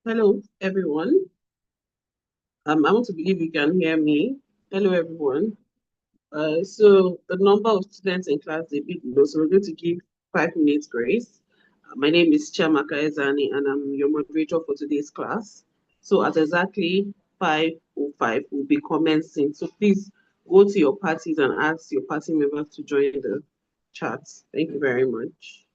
Hello, everyone. I want to believe you can hear me. Hello, everyone. So the number of students in class is a bit low, so we're going to give 5 minutes grace. My name is Chiamaka Ezani, and I'm your moderator for today's class. So at exactly 5:05, we'll be commencing. So please go to your parties and ask your party members to join the chat. Thank you very much.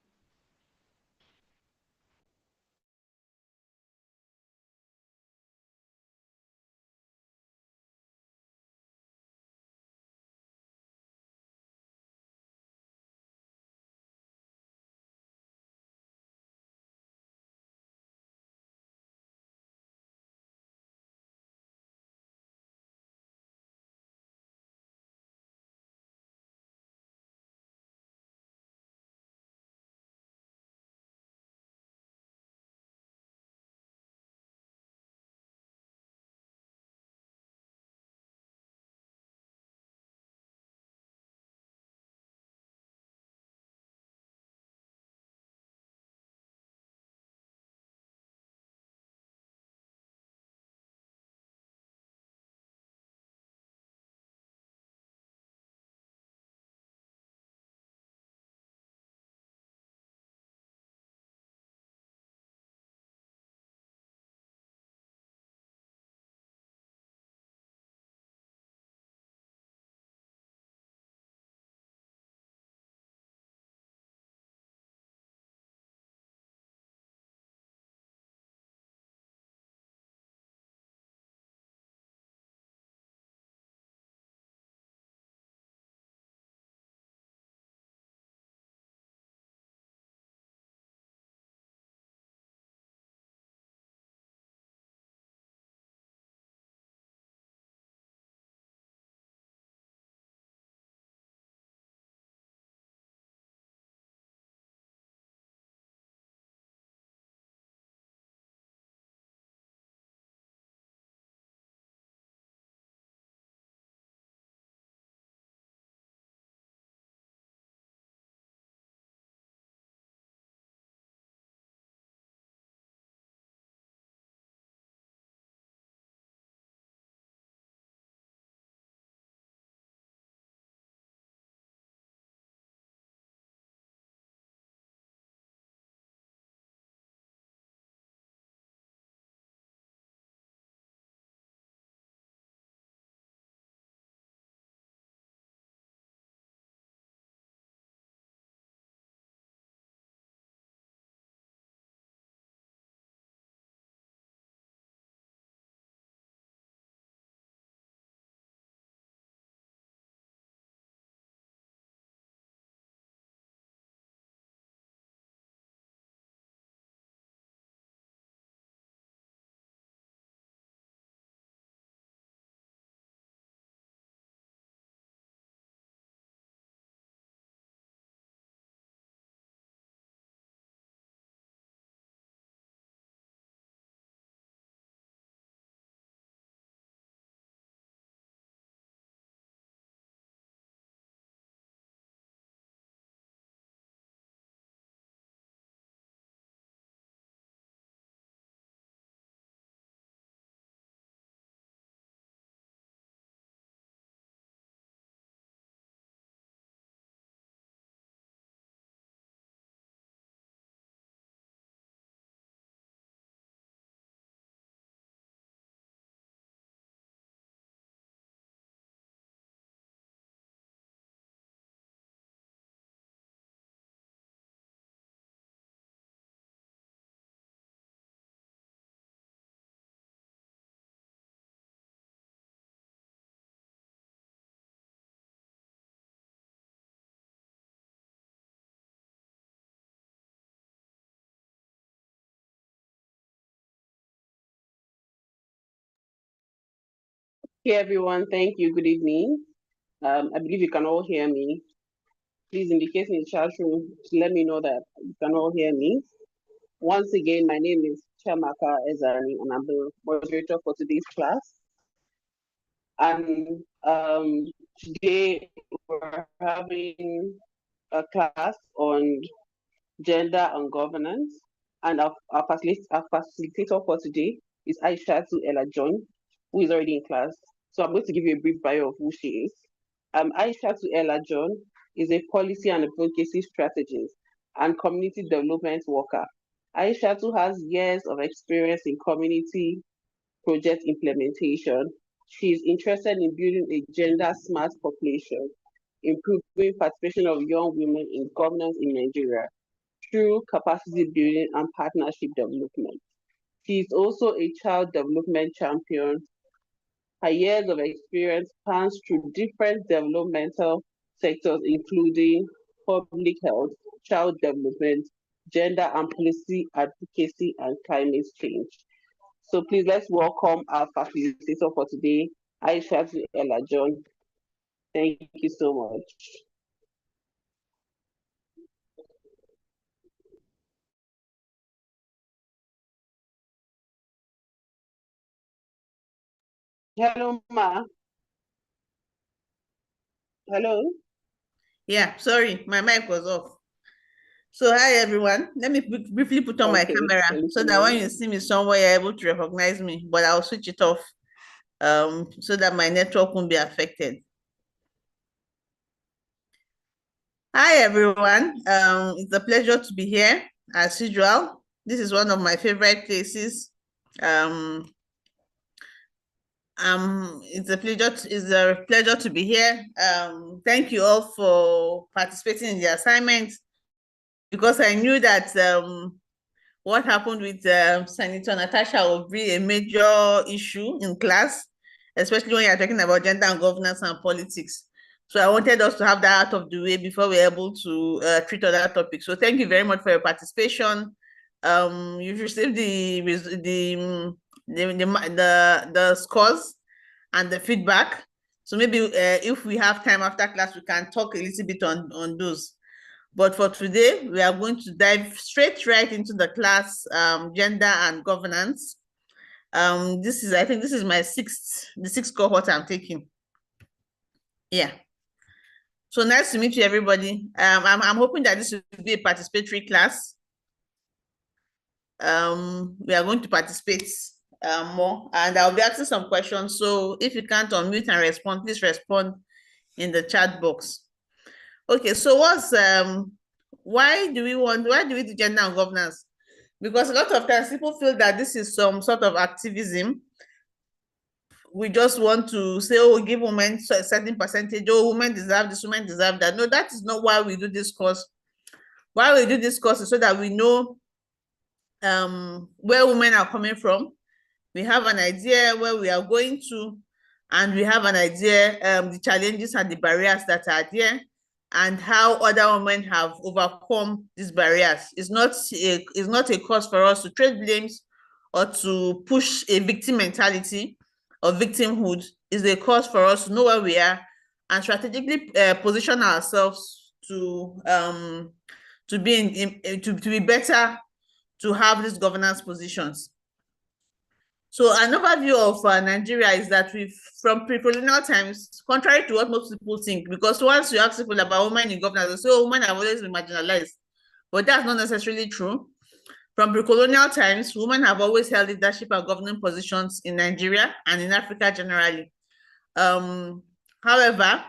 Hey, everyone. Thank you. Good evening. I believe you can all hear me. Please indicate in the chat room to let me know that you can all hear me. Once again, my name is Chamaka Ezani, and I'm the moderator for today's class. And today we're having a class on gender and governance. And our facilitator for today is Aisha Ella John, who is already in class. So I'm going to give you a brief bio of who she is. Aisha Ella John is a policy and advocacy strategist and community development worker. Aisha has years of experience in community project implementation. She is interested in building a gender smart population, improving participation of young women in governance in Nigeria through capacity building and partnership development. She is also a child development champion. Her years of experience spans through different developmental sectors, including public health, child development, gender and policy advocacy, and climate change. So please let's welcome our facilitator for today, Aisha Ella John. Thank you so much. Hello, Ma. Hello. Yeah, sorry, my mic was off. So hi everyone. Let me briefly put on my Okay. camera so that when you see me somewhere, you're able to recognize me. But I'll switch it off so that my network won't be affected. Hi everyone. It's a pleasure to be here as usual. This is one of my favorite places. Um, it's a pleasure to be here. Thank you all for participating in the assignment because I knew that what happened with Senator Natasha will be a major issue in class, especially when you're talking about gender and governance and politics. So I wanted us to have that out of the way before we're able to treat other topics. So thank you very much for your participation. You've received the scores and the feedback. So maybe if we have time after class, we can talk a little bit on those. But for today, we are going to dive straight right into the class, gender and governance. I think this is the sixth cohort I'm taking. Yeah. So nice to meet you, everybody. I'm hoping that this will be a participatory class. We are going to participate more, and I'll be asking some questions. So if you can't unmute and respond, please respond in the chat box. Okay, so why do we do gender and governance? Because a lot of times people feel that this is some sort of activism. We just want to say, oh, give women a certain percentage, oh, women deserve this, women deserve that. No, that is not why we do this course. Why we do this course is so that we know where women are coming from. We have an idea where we are going to, and we have an idea the challenges and the barriers that are there, and how other women have overcome these barriers. It's not a cause for us to trade blames or to push a victim mentality or victimhood. It's a cause for us to know where we and strategically position ourselves to be better, to have these governance positions. So an overview of Nigeria is that from pre-colonial times, contrary to what most people think, because once you ask people about women in governance, they say, oh, women have always been marginalized. But that's not necessarily true. From pre-colonial times, women have always held leadership and governing positions in Nigeria and in Africa generally. However,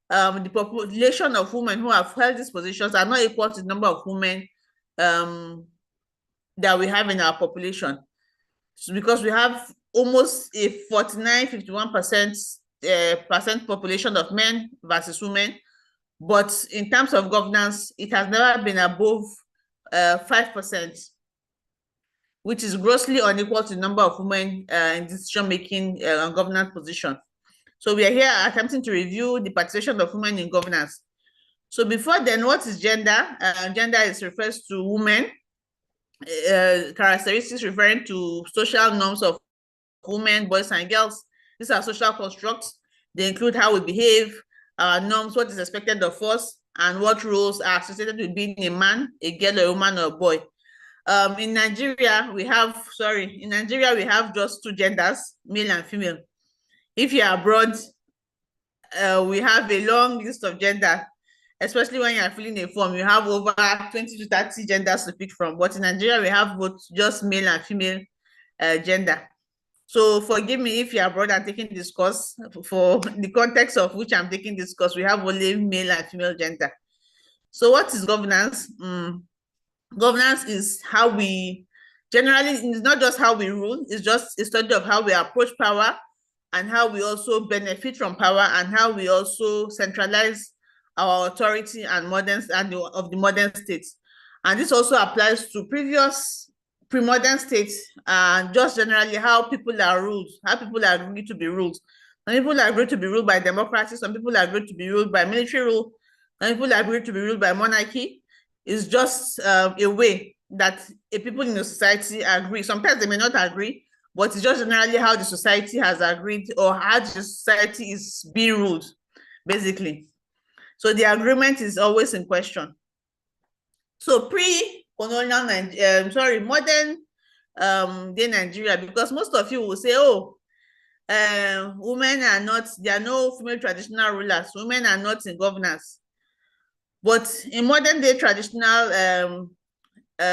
the population of women who have held these positions are not equal to the number of women that we have in our population. So because we have almost a 51% population of men versus women, but in terms of governance, it has never been above 5%, which is grossly unequal to the number of women in decision-making and governance position. So we are here attempting to review the participation of women in governance. So before then, what is gender? Gender refers to women, characteristics referring to social norms of women, boys, and girls. These are social constructs. They include how we behave, norms, what is expected of us, and what roles are associated with being a man, a girl, a woman, or a boy. In Nigeria, we have just two genders, male and female. If you're abroad, we have a long list of gender. especially when you're filling a form, you have over 20 to 30 genders to pick from. But in Nigeria, we have both just male and female gender. So forgive me if you are abroad and taking this course. For the context of which I'm taking this course, we have only male and female gender. So what is governance? Governance is how we generally, it's not just how we rule, it's just a study of how we approach power and how we also benefit from power and how we also centralize our authority and of the modern states. And this also applies to previous pre-modern states and just generally how people are ruled, how people are agreed to be ruled. Some people are agreed to be ruled by democracy, some people are agreed to be ruled by military rule, some people are agreed to be ruled by monarchy. It's just a way that people in the society agree. Sometimes they may not agree, but it's just generally how the society has agreed or how the society is being ruled, basically. So the agreement is always in question. So pre-colonial modern day Nigeria, because most of you will say, oh, women are not, there are no female traditional rulers, women are not in governance. But in modern day traditional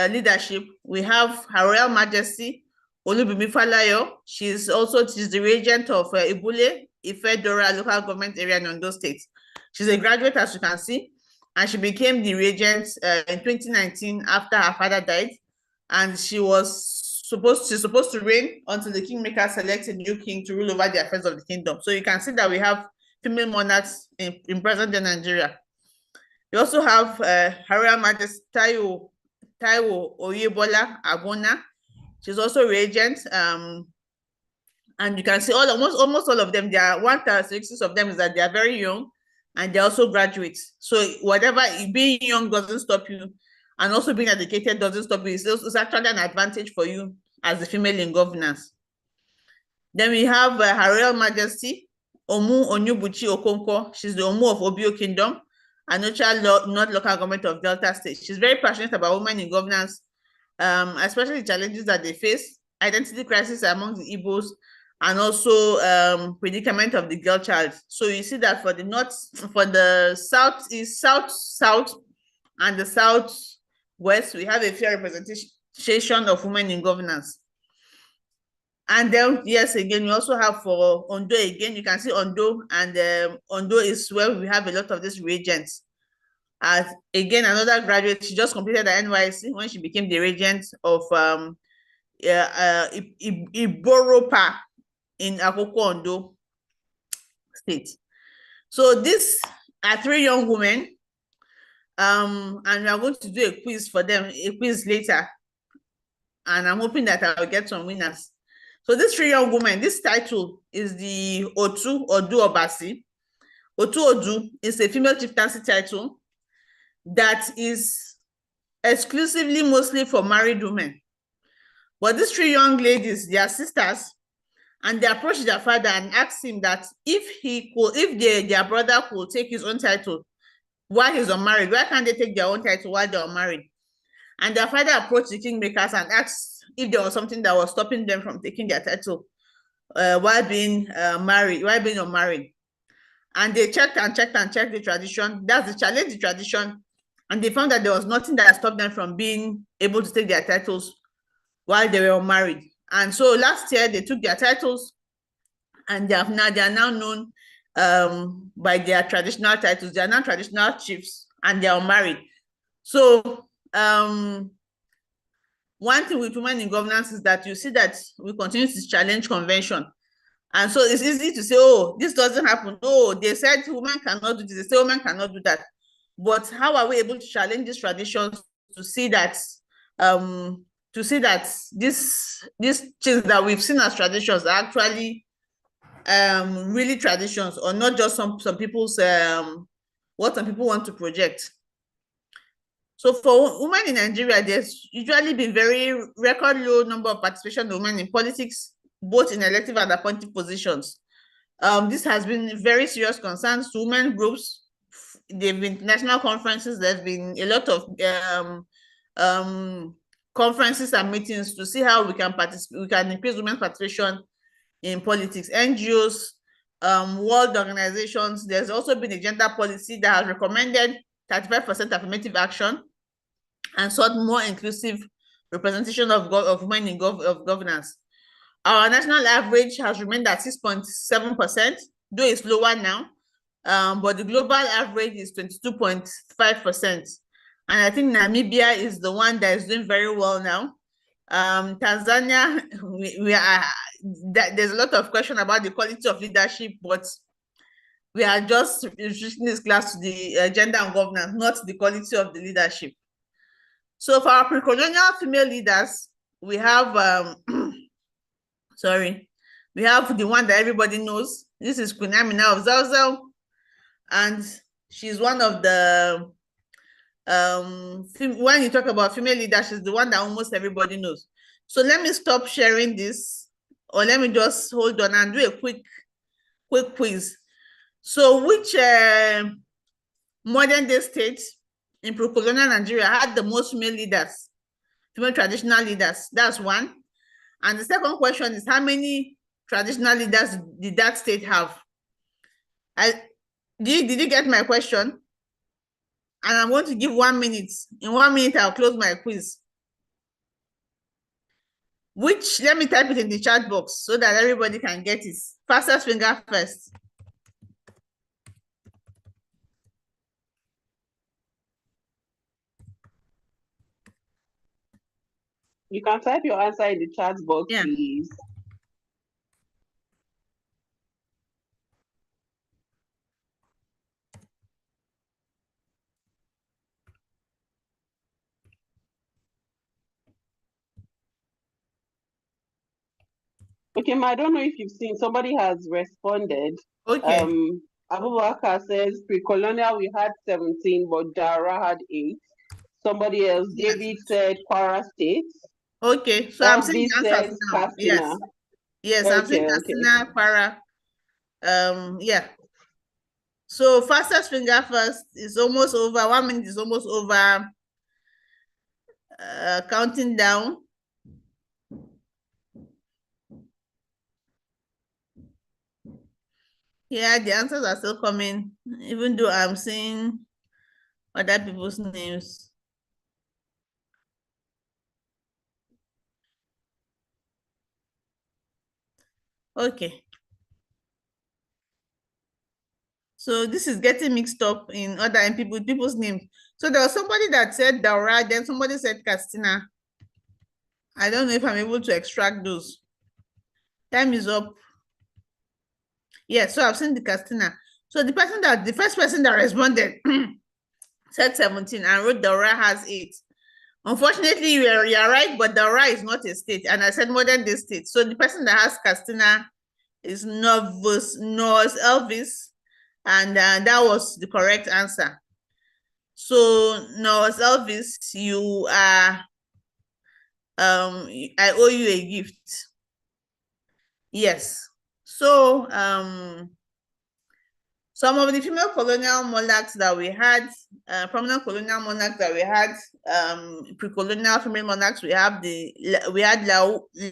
leadership, we have Her Royal Majesty Olubimi Falayo. She's the regent of Ibule, Ife-Dora local government area in Ondo State. She's a graduate, as you can see, and she became the regent in 2019 after her father died. And she's supposed to reign until the kingmaker selects a new king to rule over the affairs of the kingdom. So you can see that we have female monarchs in present-day Nigeria. We also have Her Royal Majesty Taiwo Oyebola Agona. She's also regent. And you can see almost all of them, there are one characteristics of them is that they are very young and they're also graduates. So whatever, being young doesn't stop you, and also being educated doesn't stop you. It's actually an advantage for you as a female in governance. Then we have Her Royal Majesty Omu Onyubuchi Okonkwo. She's the Omu of Obio Kingdom, and North Local Government of Delta State. She's very passionate about women in governance, especially the challenges that they face, identity crisis among the Igbos, and also predicament of the girl child. So you see that for the north, for the southeast, south, and the southwest, we have a fair representation of women in governance. And then, yes, again, we also have for Ondo, again, you can see Ondo, and Ondo is where we have a lot of these regents. Again, another graduate, she just completed the NYC when she became the regent of Iboropa in Akoko, Ondo State. So these are three young women, and we are going to do a quiz for them, a quiz later, and I'm hoping that I will get some winners. So these three young women, this title is the Otu Odu Obasi. Otu Odu is a female chieftaincy title that is exclusively mostly for married women. But these three young ladies, they are sisters, and they approached their father and asked him that if their brother could take his own title while he's unmarried, why can't they take their own title while they're unmarried? And their father approached the kingmakers and asked if there was something that was stopping them from taking their title while being unmarried. And they checked the tradition. That's the challenge, the tradition. And they found that there was nothing that stopped them from being able to take their titles while they were unmarried. And so last year they took their titles, and they are now known by their traditional titles. They are now traditional chiefs, and they are unmarried. So one thing with women in governance is that you see that we continue to challenge convention. And so it's easy to say, oh, this doesn't happen. Oh, they said women cannot do this. They say women cannot do that. But how are we able to challenge these traditions to see that these things that we've seen as traditions are actually really traditions, or not just some people's what some people want to project. So for women in Nigeria, there's usually been very record low number of participation of women in politics, both in elective and appointed positions. This has been very serious concerns to women groups. There have been national conferences. There's been a lot of conferences and meetings to see how we can increase women's participation in politics. NGOs, world organizations. There's also been a gender policy that has recommended 35% affirmative action, and sought more inclusive representation of women in governance. Our national average has remained at 6.7%, though it's lower now, but the global average is 22.5%. And I think Namibia is the one that is doing very well now. Tanzania, there's a lot of question about the quality of leadership, but we are just restricting this class to the gender and governance, not the quality of the leadership. So for our pre-colonial female leaders, we have, we have the one that everybody knows. This is Queen Amina of Zauzau, and she's one of the, when you talk about female leaders, she's the one that almost everybody knows. So let me stop sharing this, or let me just hold on and do a quick quiz. So which modern day state in pre-colonial Nigeria had the most female leaders, female traditional leaders? That's one. And the second question is, how many traditional leaders did that state have? Did you get my question? And I'm going to give 1 minute. In 1 minute, I'll close my quiz. Let me type it in the chat box so that everybody can get it. Fastest finger first. You can type your answer in the chat box, Yeah. please. Okay, Ma, I don't know if you've seen, somebody has responded. Okay. Abubakar says pre-colonial we had 17, but Dara had 8. Somebody else, Yes. David said Kwara State. Okay, so I'm seeing Elvis the answers says now. Katsina. Yes, Okay, I'm seeing Katsina, Kwara. Yeah. So fastest finger first is almost over. 1 minute is almost over. Counting down. Yeah, the answers are still coming, even though I'm seeing other people's names. Okay. So this is getting mixed up in other people's names. So there was somebody that said Daura, then somebody said Castina. I don't know if I'm able to extract those. Time is up. Yeah, so I've seen the Castina. So the first person that responded said 17 and wrote Daura has 8. Unfortunately, you're right, but Daura is not a state. And I said modern day state. So the person that has Castina is Novus Elvis. And that was the correct answer. So Novus Elvis, you are, I owe you a gift. Yes. So some of the female colonial monarchs that we had, prominent colonial monarchs that we had, pre-colonial female monarchs, we had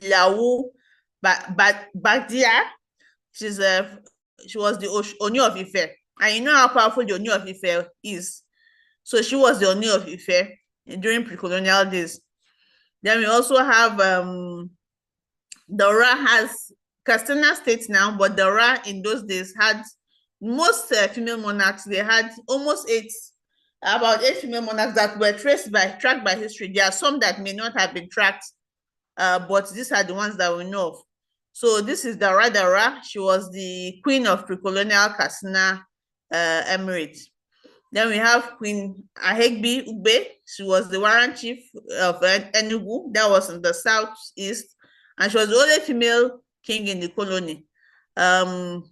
Lau Badia. She was the Oni of Ife, and you know how powerful the Oni of Ife is. So she was the Oni of Ife during pre-colonial days. Then we also have Daura has Katsina State now, but Daura in those days had most female monarchs. They had about 8 female monarchs that were tracked by history. There are some that may not have been tracked, but these are the ones that we know of. So this is Daura. She was the queen of pre-colonial Katsina Emirate. Then we have Queen Ahegbi Ugbe. She was the warrant chief of Enugu. That was in the southeast. And she was the only female king in the colony. So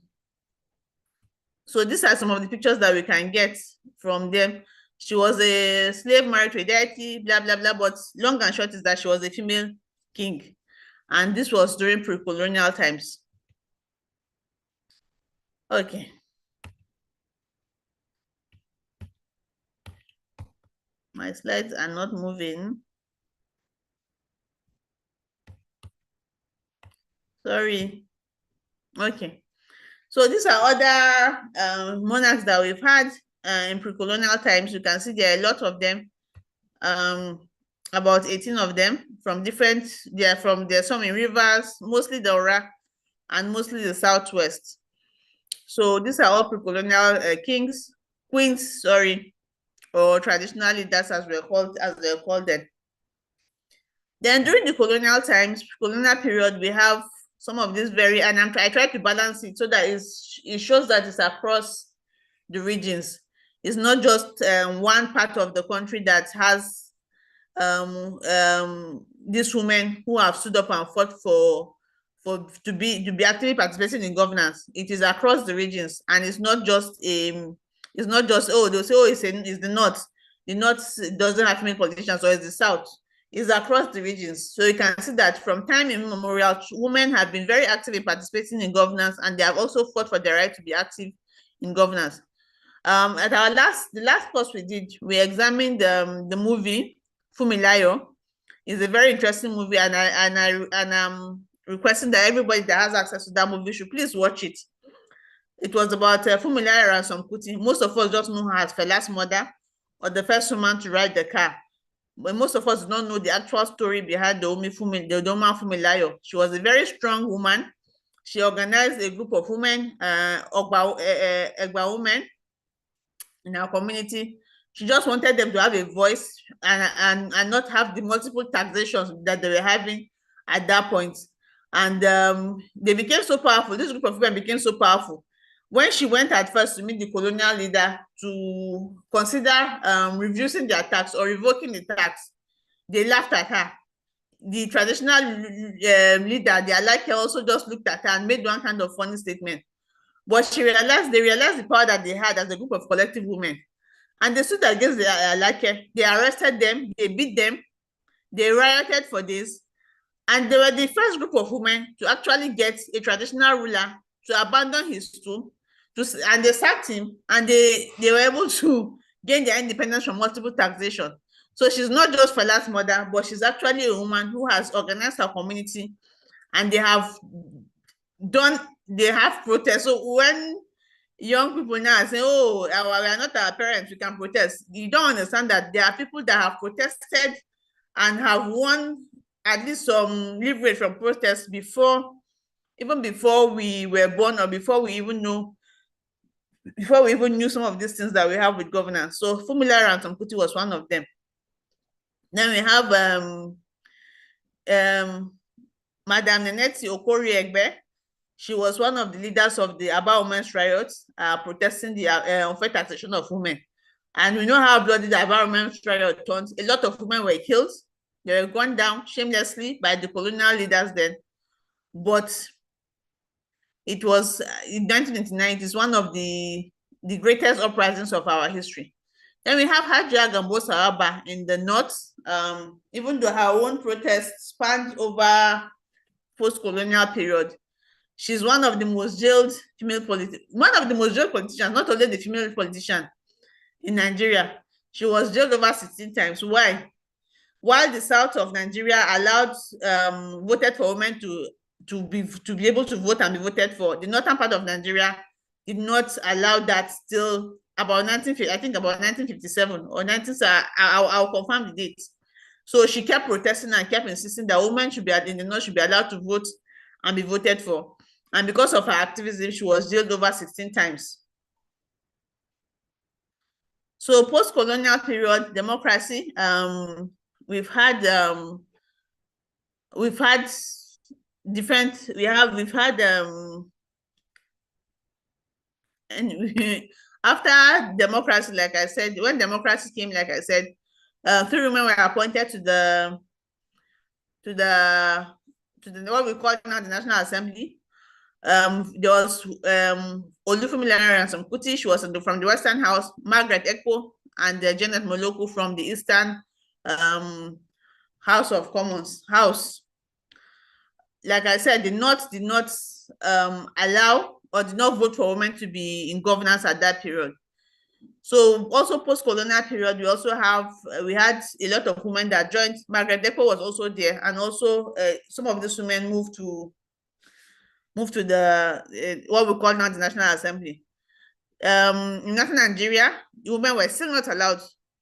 these are some of the pictures that we can get from them. She was a slave married to a deity, blah, blah, blah. But long and short is that she was a female king. And this was during pre-colonial times. Okay. My slides are not moving. Sorry. Okay. So these are other monarchs that we've had. in pre-colonial times. You can see there are a lot of them, about 18 of them from different, there's some in Rivers, mostly the Ora, and mostly the Southwest. So these are all pre-colonial kings, queens, sorry, or traditional leaders as they're called then. Then during the colonial times, colonial period, we have some of these and I try to balance it so that it shows that it's across the regions. It's not just one part of the country that has these women who have stood up and fought to be actively participating in governance. It is across the regions, and it's not just oh, they'll say, oh, it's the north. The north doesn't have female politicians, or it's the south. It's across the regions. So you can see that from time immemorial, women have been very active in participating in governance, and they have also fought for their right to be active in governance. At the last course we did, we examined the movie Fumilayo. It's a very interesting movie, and I'm requesting that everybody that has access to that movie should please watch it. It was about Fumilayo Ransom Kuti. Most of us just know her as Fela's mother, or the first woman to ride the car. But most of us don't know the actual story behind the woman Fumilayo. She was a very strong woman. She organized a group of women, Egba women, in our community. She just wanted them to have a voice and not have the multiple taxations that they were having at that point. And they became so powerful. This group of women became so powerful. When she went at first to meet the colonial leader to consider reducing their tax or revoking the tax, they laughed at her. The traditional leader, the Alake, also just looked at her and made one kind of funny statement. But they realized the power that they had as a group of collective women. And they stood against the Alake. They arrested them, they beat them, they rioted for this. And they were the first group of women to actually get a traditional ruler to abandon his stool, and they sacked him, and they were able to gain their independence from multiple taxation. So she's not just Fela's mother, but she's actually a woman who has organized her community, and they have protests. So when young people now say, oh, we are not our parents, we can protest, you don't understand that there are people that have protested and have won at least some leverage from protests even before we were born, or before we even knew some of these things that we have with governance. So Fumilayo Ransom Kuti was one of them. Then we have Madam Neneti Okori-Egbe. She was one of the leaders of the Aba Women's Riots, protesting the unfair taxation of women. And we know how bloody the Aba Women's Riot turned. A lot of women were killed. They were gunned down shamelessly by the colonial leaders then. But it was in 1989, it is one of the greatest uprisings of our history. Then we have Hajiya Gambo Sawaba in the north. Even though her own protests spanned over post-colonial period, she's one of the most jailed politicians, not only the female politician in Nigeria. She was jailed over 16 times. Why? While the south of Nigeria voted for women to be able to vote and be voted for, the northern part of Nigeria did not allow that till about 1957 or 19. I'll confirm the date. So she kept protesting and kept insisting that women in the north should be allowed to vote and be voted for. And because of her activism, she was jailed over 16 times. So post-colonial period, democracy, we've had and after democracy, like I said, when democracy came, like I said, 3 women were appointed to the what we call now the National Assembly. There was Olufumilayo Ransom Kuti. She was from the Western House. Margaret Ekpo and Janet Moloko from the Eastern House of Commons. Like I said, the North did not allow or did not vote for women to be in governance at that period. So also post-colonial period, we had a lot of women that joined. Margaret Ekpo was also there, and also some of these women moved to the what we call now the National Assembly. in northern Nigeria, women were still not allowed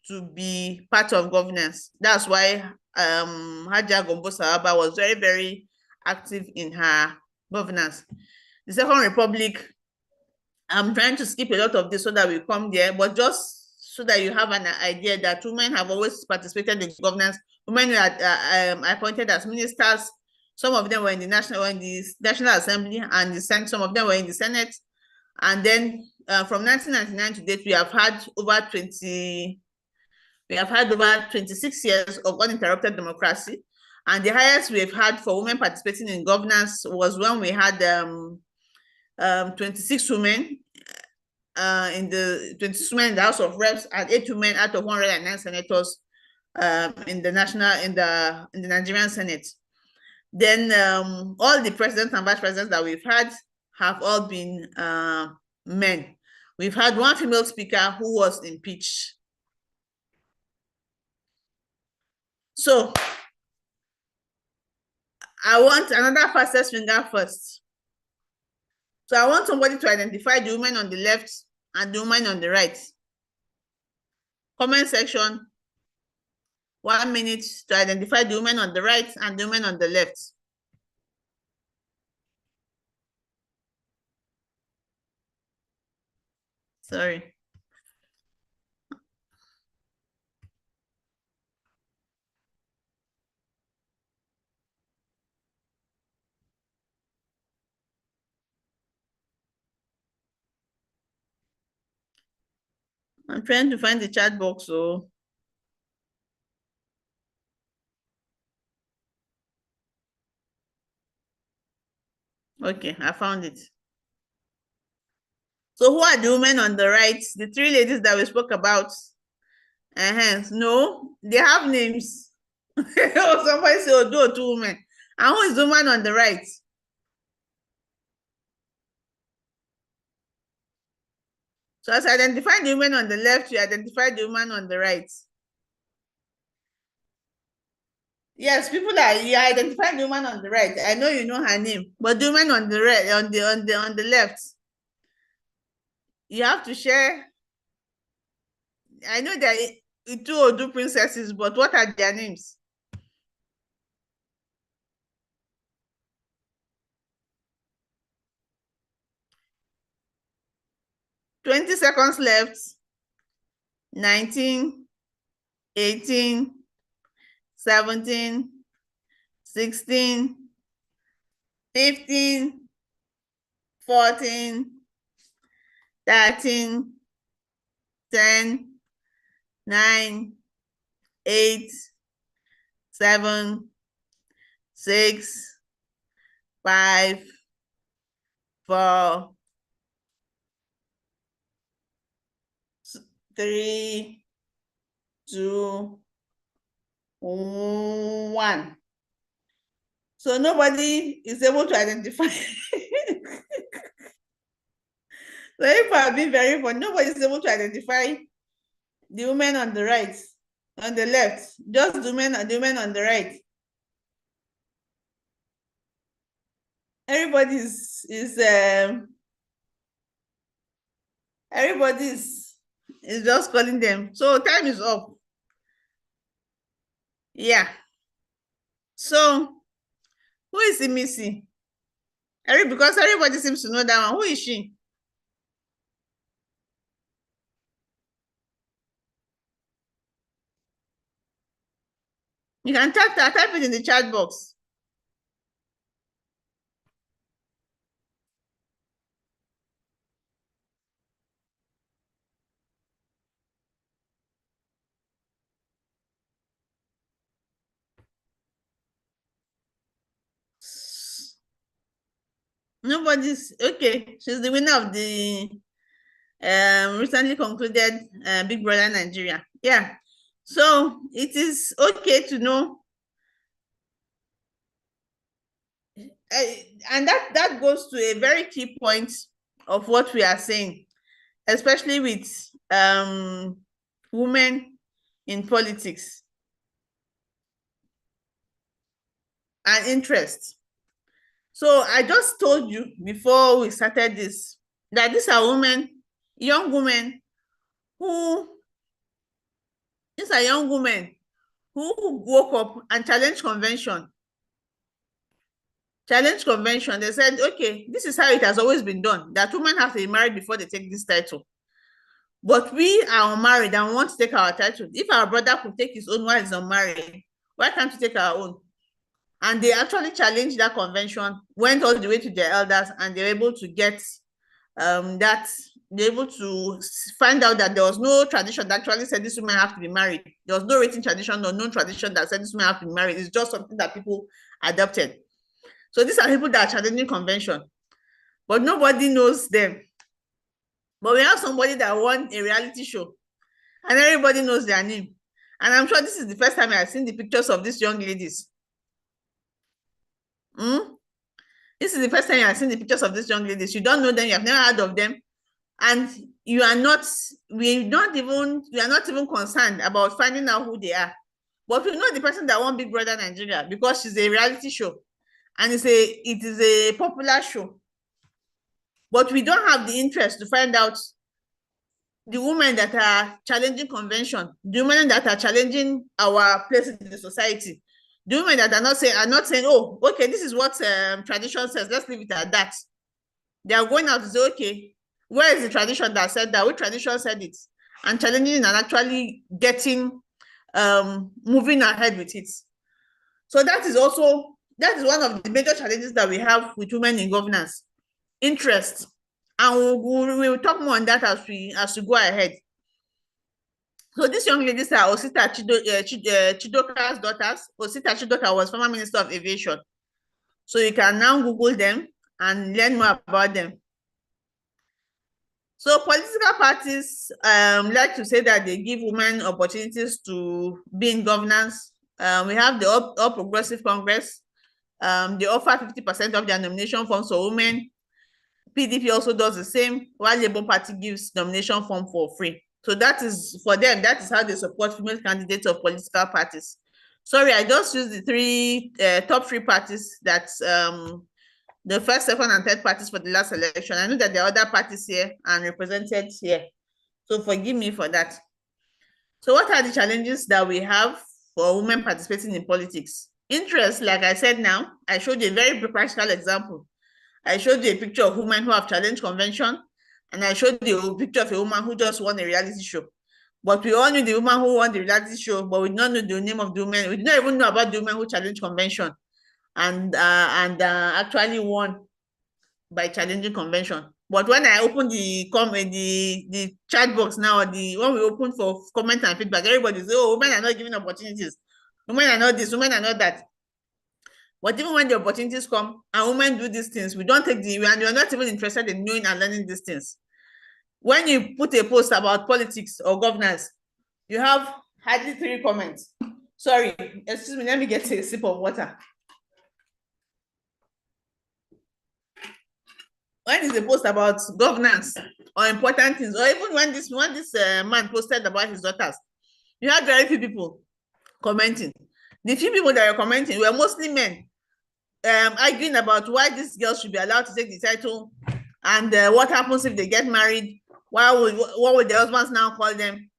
to be part of governance. That's why Haja Gombo Sawaba was very, very active in her governance. The Second Republic, I'm trying to skip a lot of this so that we come there, but just so that you have an idea that women have always participated in governance. Women were appointed as ministers. Some of them were in the National Assembly and the Senate. Some of them were in the Senate. And then from 1999 to date, we have had over 26 years of uninterrupted democracy. And the highest we've had for women participating in governance was when we had 26 women in the House of Reps and 8 women out of 109 senators in the Nigerian Senate. Then all the presidents and vice presidents that we've had have all been men. We've had one female speaker who was impeached. So I want another fastest finger first. So I want somebody to identify the woman on the left and the woman on the right. Comment section, 1 minute to identify the woman on the right and the woman on the left. Sorry. I'm trying to find the chat box. So okay, I found it. So who are the women on the right? The 3 ladies that we spoke about. No, they have names. Oh, somebody say, oh, 2 women. And who is the woman on the right? So as I identify the woman on the left, you identify the woman on the right. Yes, people are, you identify the woman on the right. I know you know her name, but the woman on the right, on the left, you have to share. I know there are 2 Odu princesses, but what are their names? Twenty seconds left. 19, 18, 17, 16, 15, 14, 13, 10, 9, 8, 7, 6, 5, 4, 3, 2, 1. So nobody is able to identify. So if I've been very funny, nobody is able to identify the woman on the right, on the left, just the women on the right. Everybody is just calling them. So time is up. Yeah. So who is missing? Because everybody seems to know that one. Who is she? You can type it in the chat box. Nobody's okay. She's the winner of the recently concluded Big Brother Nigeria. Yeah. So it is okay to know. And that goes to a very key point of what we are saying, especially with women in politics and interest. So I just told you before we started this that these are women young women who, these are young women who woke up and challenged convention. Challenge convention. They said, okay, this is how it has always been done, that women have to be married before they take this title. But we are unmarried and want to take our title. If our brother could take his own while he's unmarried, why can't we take our own? And they actually challenged that convention, went all the way to their elders, and they were able to get that, they're able to find out that there was no tradition that actually said these women have to be married. There was no written tradition or no tradition that said these women have to be married. It's just something that people adopted. So these are people that are challenging convention, but nobody knows them. But we have somebody that won a reality show, and everybody knows their name. And I'm sure this is the first time I've seen the pictures of these young ladies. This is the first time I've seen the pictures of these young ladies. You don't know them, you have never heard of them, and we are not even concerned about finding out who they are. But we know the person that won Big Brother Nigeria because she's a reality show, and it is a popular show. But we don't have the interest to find out the women that are challenging convention, the women that are challenging our place in the society, the women that are not saying, oh, okay, this is what tradition says, let's leave it at that. They are going out to say, okay, where is the tradition that said that? Which tradition said it? And challenging and actually getting, moving ahead with it. So that is one of the major challenges that we have with women in governance. Interest. And we'll talk more on that as we go ahead. So these young ladies are Osita Chidoka's daughters. Osita Chidoka was former Minister of Aviation. So you can now Google them and learn more about them. So political parties like to say that they give women opportunities to be in governance. We have the All Progressive Congress. They offer 50% of their nomination forms for women. PDP also does the same, while Labour Party gives nomination form for free. So that is, for them, that is how they support female candidates of political parties. Sorry, I just used the top three parties that the first, second, and third parties for the last election. I know that there are other parties here and represented here. So forgive me for that. So what are the challenges that we have for women participating in politics? Interest, like I said now, I showed you a very practical example. I showed you a picture of women who have challenged convention, and I showed you a picture of a woman who just won a reality show. But we all knew the woman who won the reality show, but we did not know the name of the woman. We did not even know about the woman who challenged convention and actually won by challenging convention. But when I opened the chat box now, when we open for comment and feedback, everybody says, oh, women are not giving opportunities. Women are not this, women are not that. But even when the opportunities come and women do these things, we don't take and we're not even interested in knowing and learning these things. When you put a post about politics or governance, you have hardly 3 comments. Sorry, excuse me, let me get a sip of water. When is a post about governance or important things, or even when this man posted about his daughters, you had very few people commenting. The few people that were commenting were mostly men, arguing about why these girls should be allowed to take the title and what happens if they get married. What would the husbands now call them?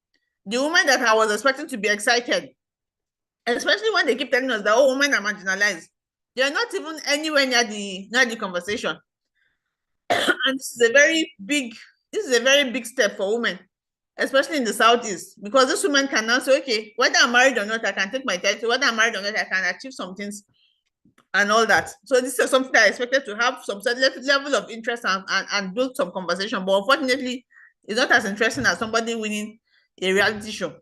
The women that I was expecting to be excited, especially when they keep telling us that all women are marginalized, they are not even anywhere near the conversation. And this is a very big step for women, especially in the Southeast, because these women can now say, okay, whether I'm married or not, I can take my title. Whether I'm married or not, I can achieve some things and all that. So this is something that I expected to have some certain level of interest and build some conversation. But unfortunately, it's not as interesting as somebody winning a reality show.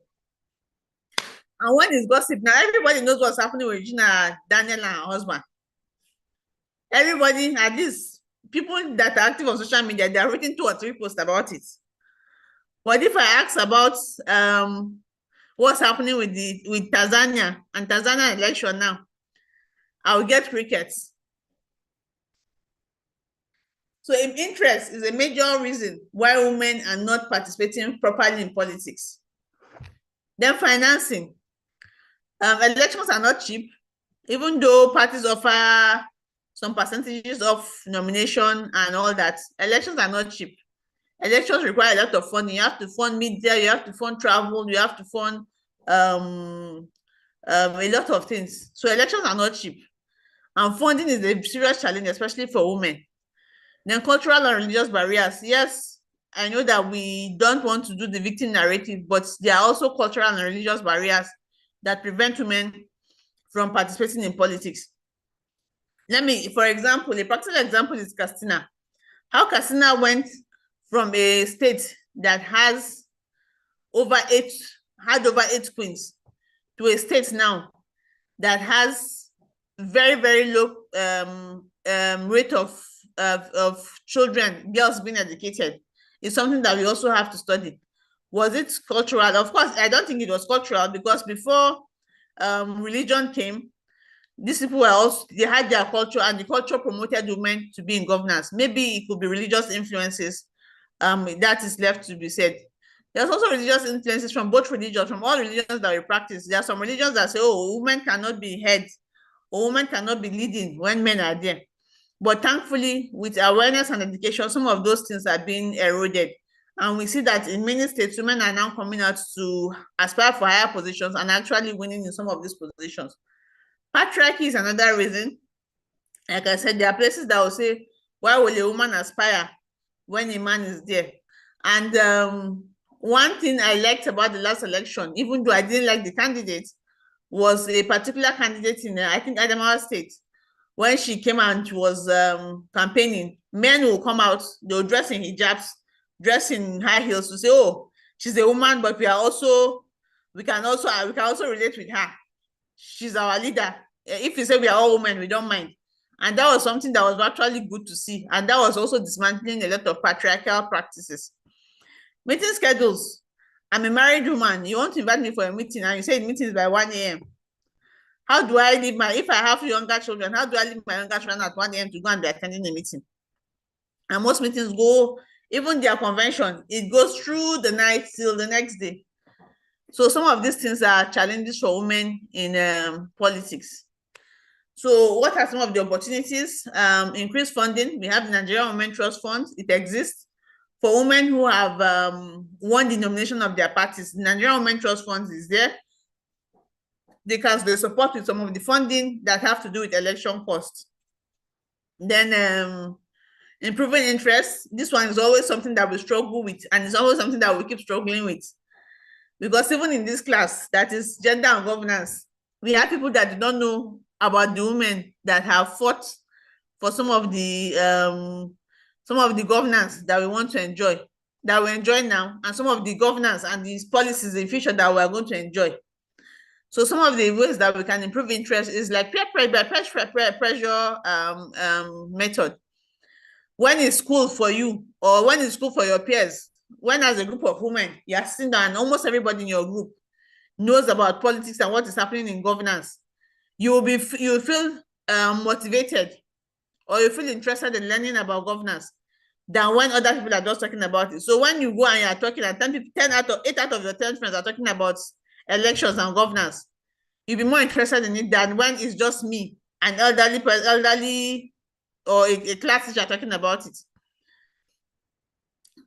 And when it's gossip, now everybody knows what's happening with Regina Daniel and her husband. Everybody, at least people that are active on social media, they are written 2 or 3 posts about it. But if I ask about what's happening with Tanzania and Tanzania election now, I'll get crickets. So interest is a major reason why women are not participating properly in politics. Then financing. Elections are not cheap, even though parties offer some percentages of nomination and all that. Elections are not cheap. Elections require a lot of funding. You have to fund media, you have to fund travel, you have to fund a lot of things. So elections are not cheap. And funding is a serious challenge, especially for women. Then cultural and religious barriers. Yes, I know that we don't want to do the victim narrative, but there are also cultural and religious barriers that prevent women from participating in politics. For example, a practical example is Katsina. How Katsina went from a state that has over eight queens to a state now that has very, very low rate of children, girls being educated, is something that we also have to study. Was it cultural? Of course, I don't think it was cultural, because before religion came, these people were also, they had their culture, and the culture promoted women to be in governance. Maybe it could be religious influences. That is left to be said. There's also religious influences from both religions, from all religions that we practice. There are some religions that say, oh, women cannot be head, or women cannot be leading when men are there. But thankfully, with awareness and education, some of those things are being eroded. And we see that in many states, women are now coming out to aspire for higher positions and actually winning in some of these positions. Patriarchy is another reason. Like I said, there are places that will say, why will a woman aspire when a man is there? And one thing I liked about the last election, even though I didn't like the candidate, was a particular candidate in, I think, Adamawa State. When she came and was campaigning, men will come out, they'll dress in hijabs, dress in high heels to say, oh, she's a woman, but we can also relate with her. She's our leader. If you say we are all women, we don't mind. And that was something that was actually good to see. And that was also dismantling a lot of patriarchal practices. Meeting schedules. I'm a married woman. You want to invite me for a meeting and you say the meeting is by 1 a.m. How do I leave if I have younger children, how do I leave my younger children at 1 a.m. to go and be attending a meeting? And most meetings go, even their convention, it goes through the night till the next day. So some of these things are challenges for women in politics. So what are some of the opportunities? Increased funding. We have the Nigerian Women Trust Fund. It exists for women who have won the nomination of their parties. The Nigerian Women Trust Fund is there. They support with some of the funding that have to do with election costs. Then improving interest. This one is always something that we struggle with, and it's always something that we keep struggling with. Because even in this class, that is gender and governance, we have people that do not know about the women that have fought for some of the governance that we want to enjoy, that we enjoy now, and some of the governance and these policies in future that we are going to enjoy. So some of the ways that we can improve interest is like peer pressure method. When it's school for you, or when it's school for your peers, when as a group of women, you are sitting down and almost everybody in your group knows about politics and what is happening in governance, you will feel motivated, or you feel interested in learning about governance than when other people are just talking about it. So when you go and you are talking, and 8 out of your 10 friends are talking about elections and governance, you'll be more interested in it than when it's just me, an elderly or a class teacher talking about it.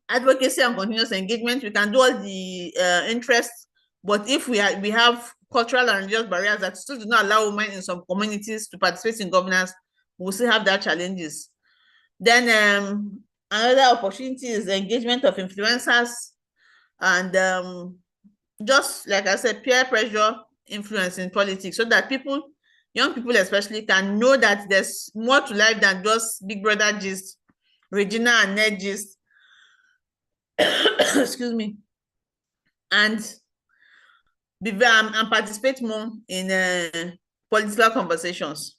Advocacy and continuous engagement. We can do all the interests, but if we have cultural and religious barriers that still do not allow women in some communities to participate in governance, we'll still have that challenges. Then another opportunity is the engagement of influencers, and just like I said, peer pressure influence in politics, so that young people especially, can know that there's more to life than just Big Brother gist, Regina and Ned gist. Excuse me. And participate more in political conversations.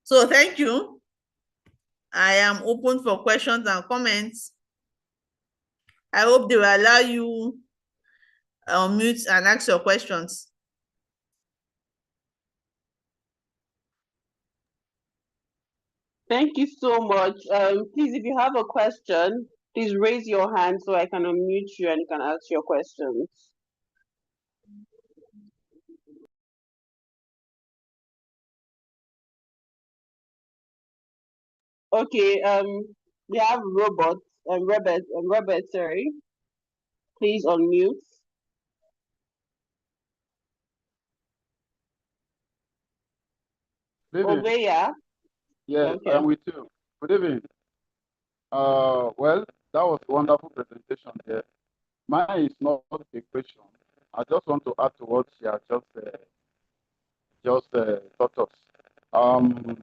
So thank you. I am open for questions and comments. I hope they will allow you unmute and ask your questions. Thank you so much. Please, if you have a question, please raise your hand so I can unmute you and you can ask your questions. Okay, we have robots. Robert, sorry. Please unmute. Good evening. Obeya. Yes, Okay. I'm with you. Good evening. Well, that was a wonderful presentation there. Mine is not a question. I just want to add to what she has just taught us. Um,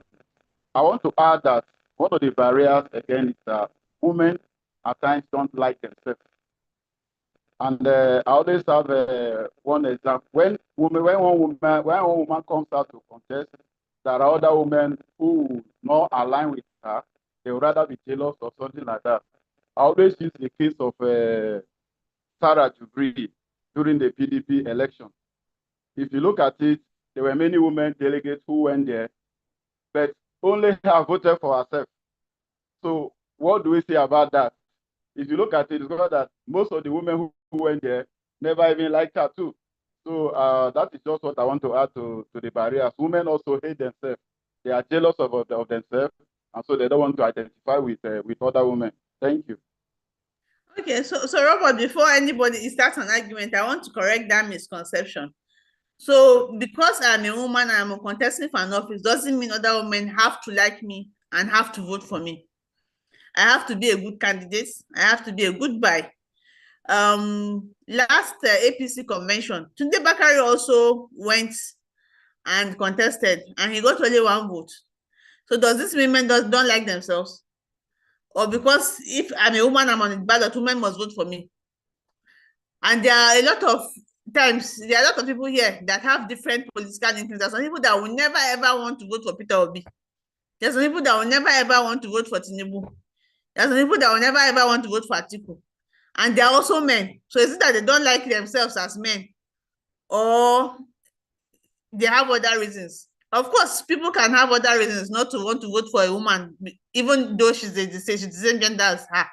I want to add that one of the barriers again is that women at times don't like themselves. And I always have one example. When one woman comes out to contest, there are other women who not align with her. They would rather be jealous or something like that. I always use the case of Sarah Jubri during the PDP election. If you look at it, there were many women delegates who went there, but only her voted for herself. So what do we say about that? If you look at it, it's got that most of the women who went there never even liked her too. So that is just what I want to add to the barriers. Women also hate themselves. They are jealous of themselves, and so they don't want to identify with other women. Thank you. Okay, so Robert, before anybody starts an argument, I want to correct that misconception. So because I'm a woman and I'm contesting for an office doesn't mean other women have to like me and have to vote for me. I have to be a good candidate. I have to be a good buy. Last APC convention, Tunde Bakari also went and contested and he got only one vote. So does this mean men don't like themselves? Or because if I'm a woman, I'm on the ballot, women must vote for me? And there are a lot of times, there are a lot of people here that have different political interests. There are some people that will never ever want to vote for Peter Obi. There are some people that will never ever want to vote for Tinubu. There are some people that will never ever want to vote for Atiku. And they are also men. So is it that they don't like themselves as men? Or they have other reasons? Of course, people can have other reasons not to want to vote for a woman, even though she's the same gender as her.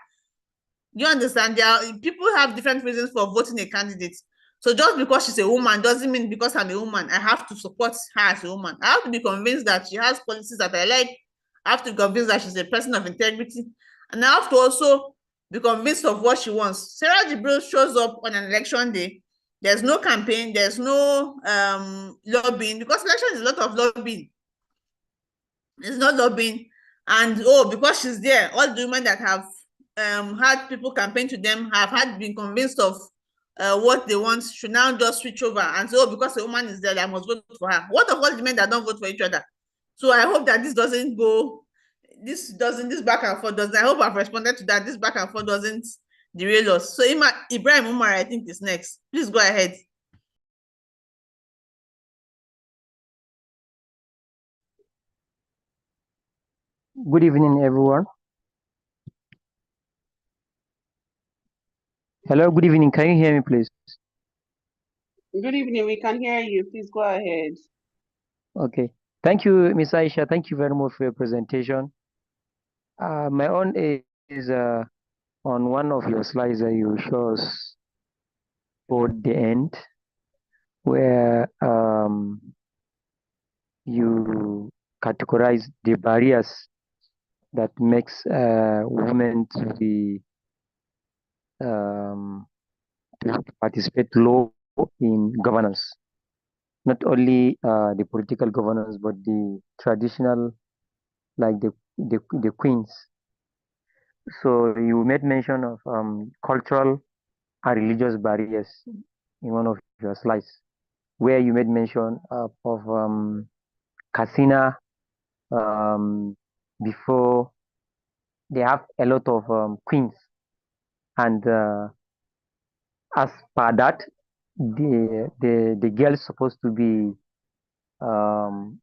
You understand? There are people have different reasons for voting a candidate. So just because she's a woman doesn't mean because I'm a woman, I have to support her as a woman. I have to be convinced that she has policies that I like. I have to be convinced that she's a person of integrity. And I have to also be convinced of what she wants. Sarah Jibril shows up on an election day. There's no campaign, there's no lobbying, because election is a lot of lobbying. It's not lobbying. And oh, because she's there, all the women that have had people campaign to them have had been convinced of what they want should now just switch over and say, oh, because a woman is there, I must vote for her. What of all the men that don't vote for each other? So I hope that this doesn't go, this back and forth doesn't, I hope I've responded to that. This back and forth doesn't derail us. So Ibrahim Umar, I think, is next. Please go ahead. Good evening, everyone. Hello, good evening. Can you hear me, please? Good evening. We can hear you. Please go ahead. Okay. Thank you, Ms. Aisha. Thank you very much for your presentation. My own is on one of your slides that you show us toward the end, where you categorize the barriers that makes women to participate low in governance. Not only the political governance, but the traditional, like the queens. So you made mention of cultural and religious barriers in one of your slides, where you made mention of Kasina before they have a lot of queens, and as per that, the girls supposed to be um,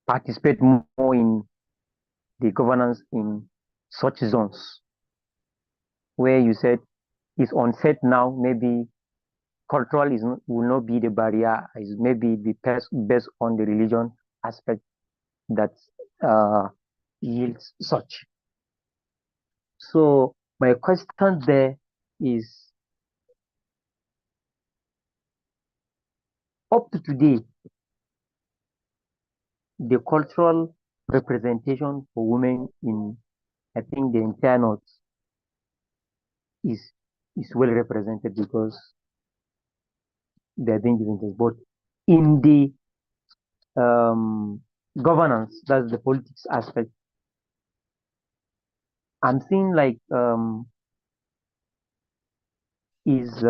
participate more in the governance in such zones, where you said is unset now. Maybe cultural will not be the barrier. Is maybe be based on the religion aspect that yields such. So my question there is, up to today, the cultural representation for women in, I think, the entire north is well represented because they're being given this. But in the governance, that's the politics aspect, I'm seeing like is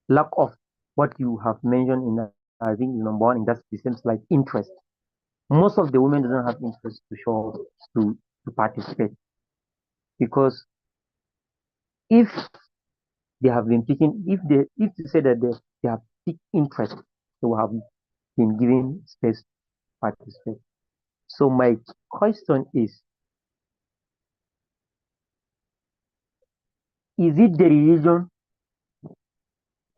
lack of what you have mentioned in I think number one, and that's the same like interest. Most of the women doesn't have interest to show up to participate because if they have been picking, if you say that they have picked interest, they will have been given space to participate. So my question is it the religion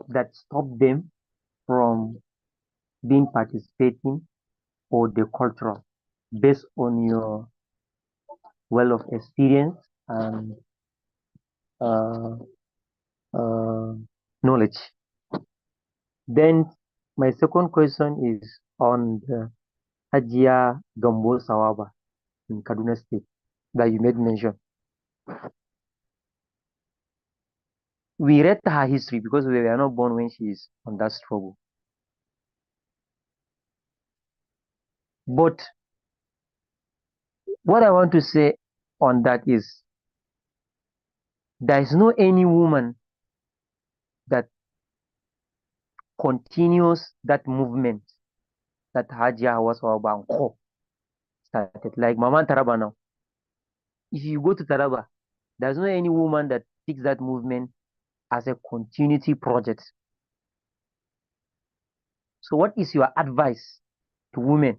that stopped them from being participating or the cultural based on your well of experience and uh, knowledge? Then my second question is on the Hajia Gambo Sawaba in Kaduna State that you made mention. We read her history because we were not born when she is on that struggle. But what I want to say on that is there is no any woman that continues that movement that Hajia was Sawaba started. Like Mama Taraba now. If you go to Taraba, there's no any woman that takes that movement as a continuity project. So what is your advice to women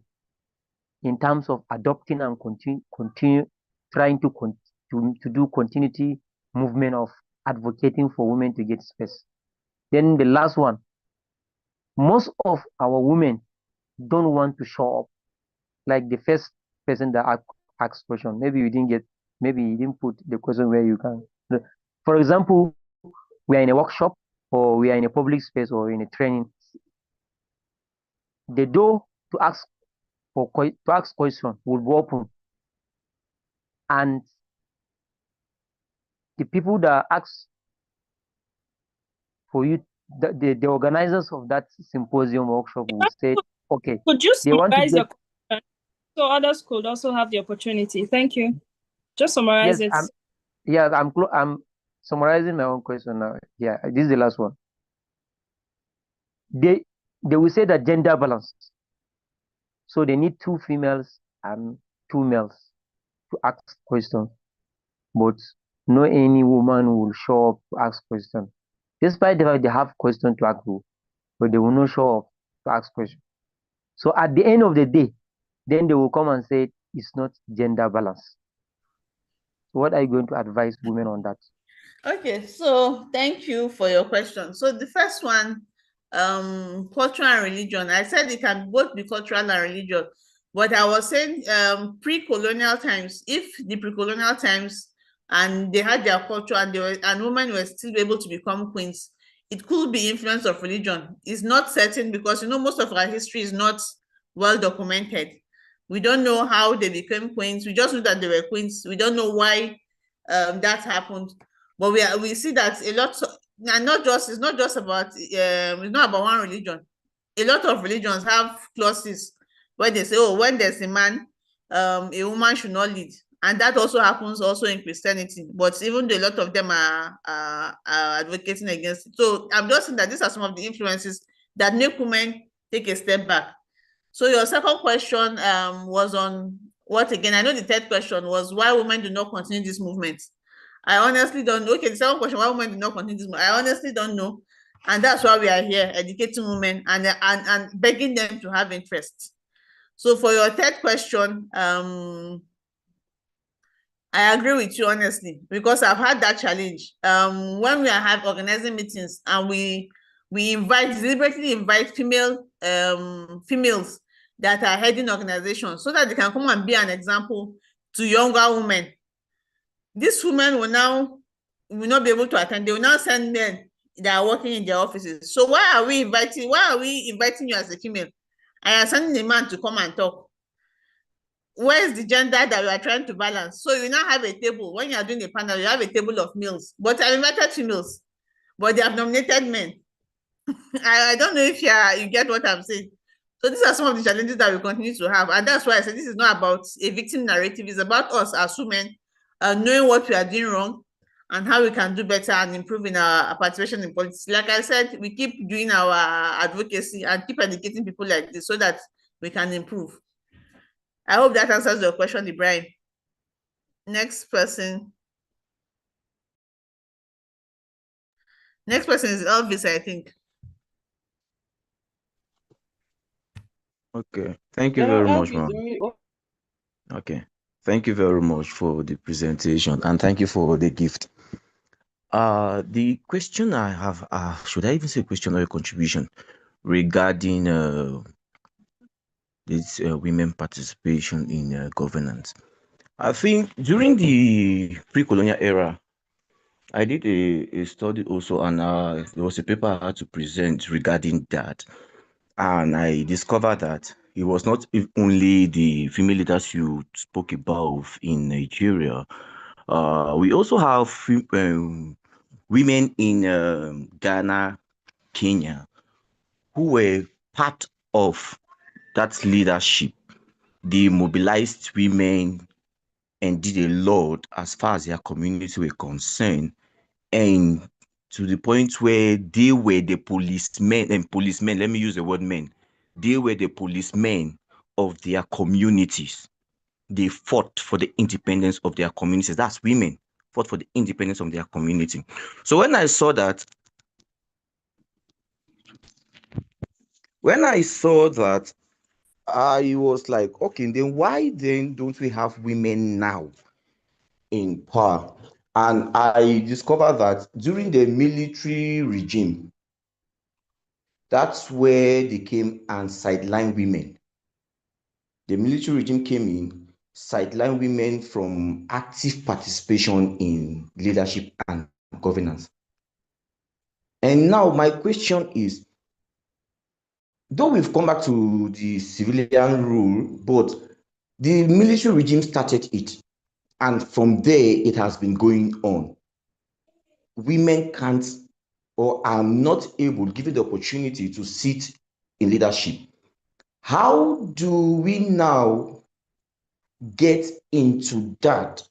in terms of adopting and continue trying to do continuity movement of advocating for women to get space? Then the last one, most of our women don't want to show up. Like the first person that asked question, maybe you didn't put the question where you can. For example, we are in a workshop or we are in a public space or in a training. The door to ask question will be open, and the people that ask for you, the organizers of that symposium workshop will say, okay, Could you they want to summarize your get. question so others could also have the opportunity? Thank you. Just summarize it. I'm summarizing my own question now. Yeah, this is the last one. They will say that gender balance. So they need 2 females and 2 males to ask questions, but no any woman will show up to ask questions. Despite the fact they have questions to ask, but they will not show up to ask questions. So at the end of the day, then they will come and say it's not gender balance. So what are you going to advise women on that? Okay, so thank you for your question. So the first one, culture and religion. I said it can both be cultural and religious, but I was saying pre-colonial times, if the pre-colonial times and they had their culture and women were still able to become queens, it could be influence of religion. It's not certain because most of our history is not well documented. We don't know how they became queens. We just know that they were queens. We don't know why that happened. But we see that a lot, and it's not just about it's not about one religion. A lot of religions have clauses where they say, oh, when there's a man, a woman should not lead, and that also happens also in Christianity. But even though a lot of them are advocating against it, so I'm just saying that these are some of the influences that make women take a step back. So your second question was on what again? I know the third question was why women do not continue this movement. I honestly don't know. Okay, the second question, why women do not continue this movement? I honestly don't know. And that's why we are here, educating women and begging them to have interest. So for your third question, I agree with you honestly, because I've had that challenge. When we have organizing meetings and we deliberately invite females that are heading organizations so that they can come and be an example to younger women. These women will not be able to attend. They will now send men that are working in their offices. So why are we inviting you as a female? I am sending a man to come and talk. where is the gender that we are trying to balance? So you now have a table. When you are doing a panel, you have a table of males, but I invited females, but they have nominated men. I don't know if you get what I'm saying. So these are some of the challenges that we continue to have. And that's why I said this is not about a victim narrative. It's about us as women knowing what we are doing wrong and how we can do better and improve in our participation in politics. Like I said, we keep doing our advocacy and keep educating people like this so that we can improve. I hope that answers your question, Ibrahim. Next person. Next person is Elvis, I think. Okay, thank you very much, ma'am. Okay, thank you very much for the presentation and thank you for the gift. The question I have, should I even say question or a contribution regarding this women participation in governance? I think during the pre-colonial era, I did a study also, and there was a paper I had to present regarding that. And I discovered that it was not only the female leaders you spoke about in Nigeria. We also have women in Ghana, Kenya, who were part of that leadership. They mobilized women and did a lot as far as their community were concerned, and to the point where they were the policemen, let me use the word men, they were the policemen of their communities. They fought for the independence of their communities. That's women fought for the independence of their community. So when I saw that, I was like, okay, then why then don't we have women now in power? And I discovered that during the military regime, that's where they came and sidelined women. The military regime came in, sidelined women from active participation in leadership and governance. And now my question is, though we've come back to the civilian rule, but the military regime started it. And from there, it has been going on. Women can't or are not able, given the opportunity to sit in leadership. How do we now get into that?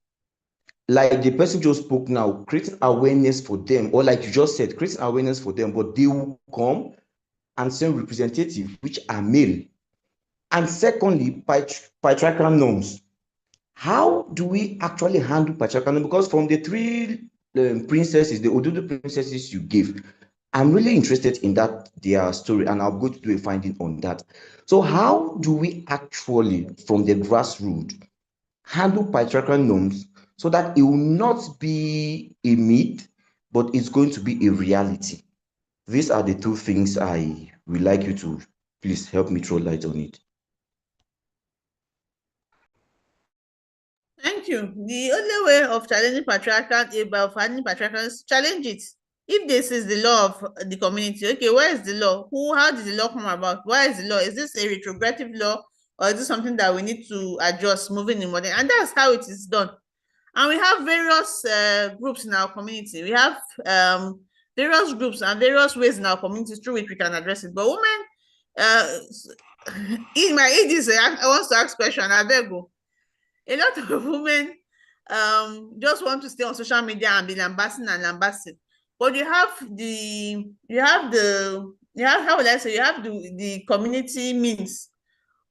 Like the person just spoke now, creating awareness for them, or like you just said, creating awareness for them, but they will come and send representatives which are male. And secondly, patriarchal norms. How do we actually handle patriarchal norms? Because from the three princesses, the Odudu princesses you gave, I'm really interested in that, their story, and I'll go to do a finding on that. So how do we actually, from the grassroots, handle patriarchal norms so that it will not be a myth, but it's going to be a reality? These are the two things I would like you to please help me throw light on it. Thank you. The only way of challenging patriarchal is challenge it. If this is the law of the community, okay, where is the law? How did the law come about? Why is the law? Is this a retrogressive law, or is this something that we need to adjust moving in modern? And that's how it is done. And we have various groups in our community. We have various groups and various ways in our communities through which we can address it. But women, in my age, I want to ask question. I beg you. A lot of women just want to stay on social media and be lambasting and lambasting. But you have how would I say, you have the community means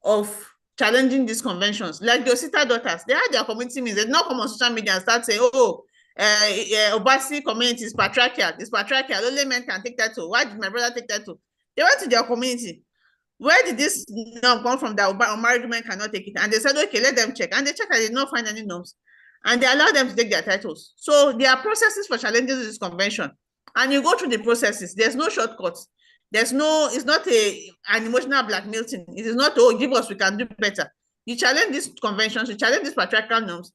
of challenging these conventions. Like the Osita daughters, they had their community means. They did not come on social media and start saying, oh, Obasi community is patriarchal. It's patriarchal. Only men can take title. Why did my brother take title? They went to their community. Where did this norm come from that unmarried men cannot take it? And they said, okay, let them check. And they checked and they did not find any norms. And they allowed them to take their titles. So there are processes for challenging this convention. And you go through the processes. There's no shortcuts. It's not an emotional blackmail thing. It is not, oh, give us, we can do better. You challenge these conventions, you challenge these patriarchal norms,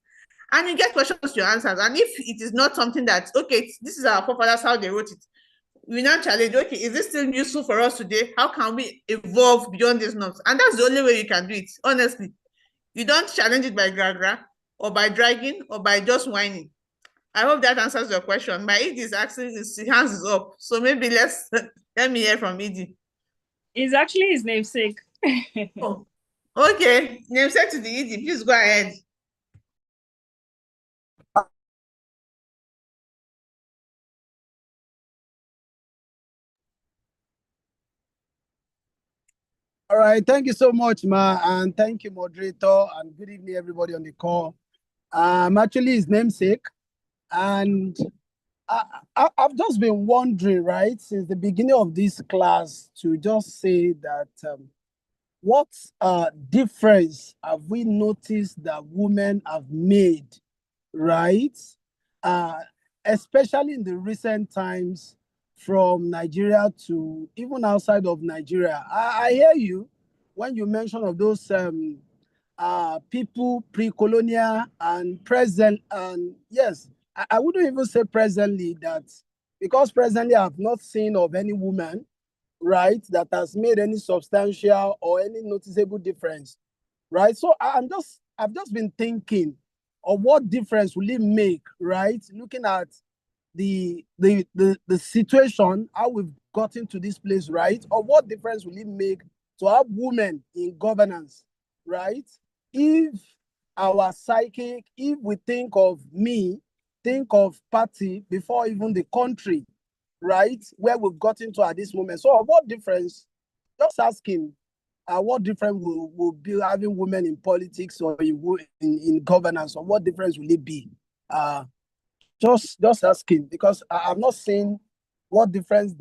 and you get questions to your answers. And if it is not something that, okay, this is our forefathers, how they wrote it, we now challenge, okay, is this still useful for us today? How can we evolve beyond these norms? And that's the only way you can do it, honestly. You don't challenge it by gra or by dragging or by just whining. I hope that answers your question. My ED is asking, his hands is up. So maybe let me hear from ED. It's actually his namesake. Oh, okay. Namesake to the ED, please go ahead. All right, thank you so much, Ma, and thank you, moderator, and good evening, everybody on the call. I'm actually his namesake, and I've just been wondering, right, since the beginning of this class, to just say that what difference have we noticed that women have made, right? Especially in the recent times, from Nigeria to even outside of Nigeria. I hear you when you mention of those people pre-colonial and present, and yes, I wouldn't even say presently that, because presently I've not seen of any woman, right, that has made any substantial or any noticeable difference, right? So I've just been thinking of what difference will it make, right? Looking at the situation, how we've gotten to this place, right? Or what difference will it make to have women in governance, right? If our psychic, if we think of me, think of party before even the country, right? Where we've gotten to at this moment. So what difference, just asking, what difference will be having women in politics or in governance, or what difference will it be? Just asking, because I've not seen what difference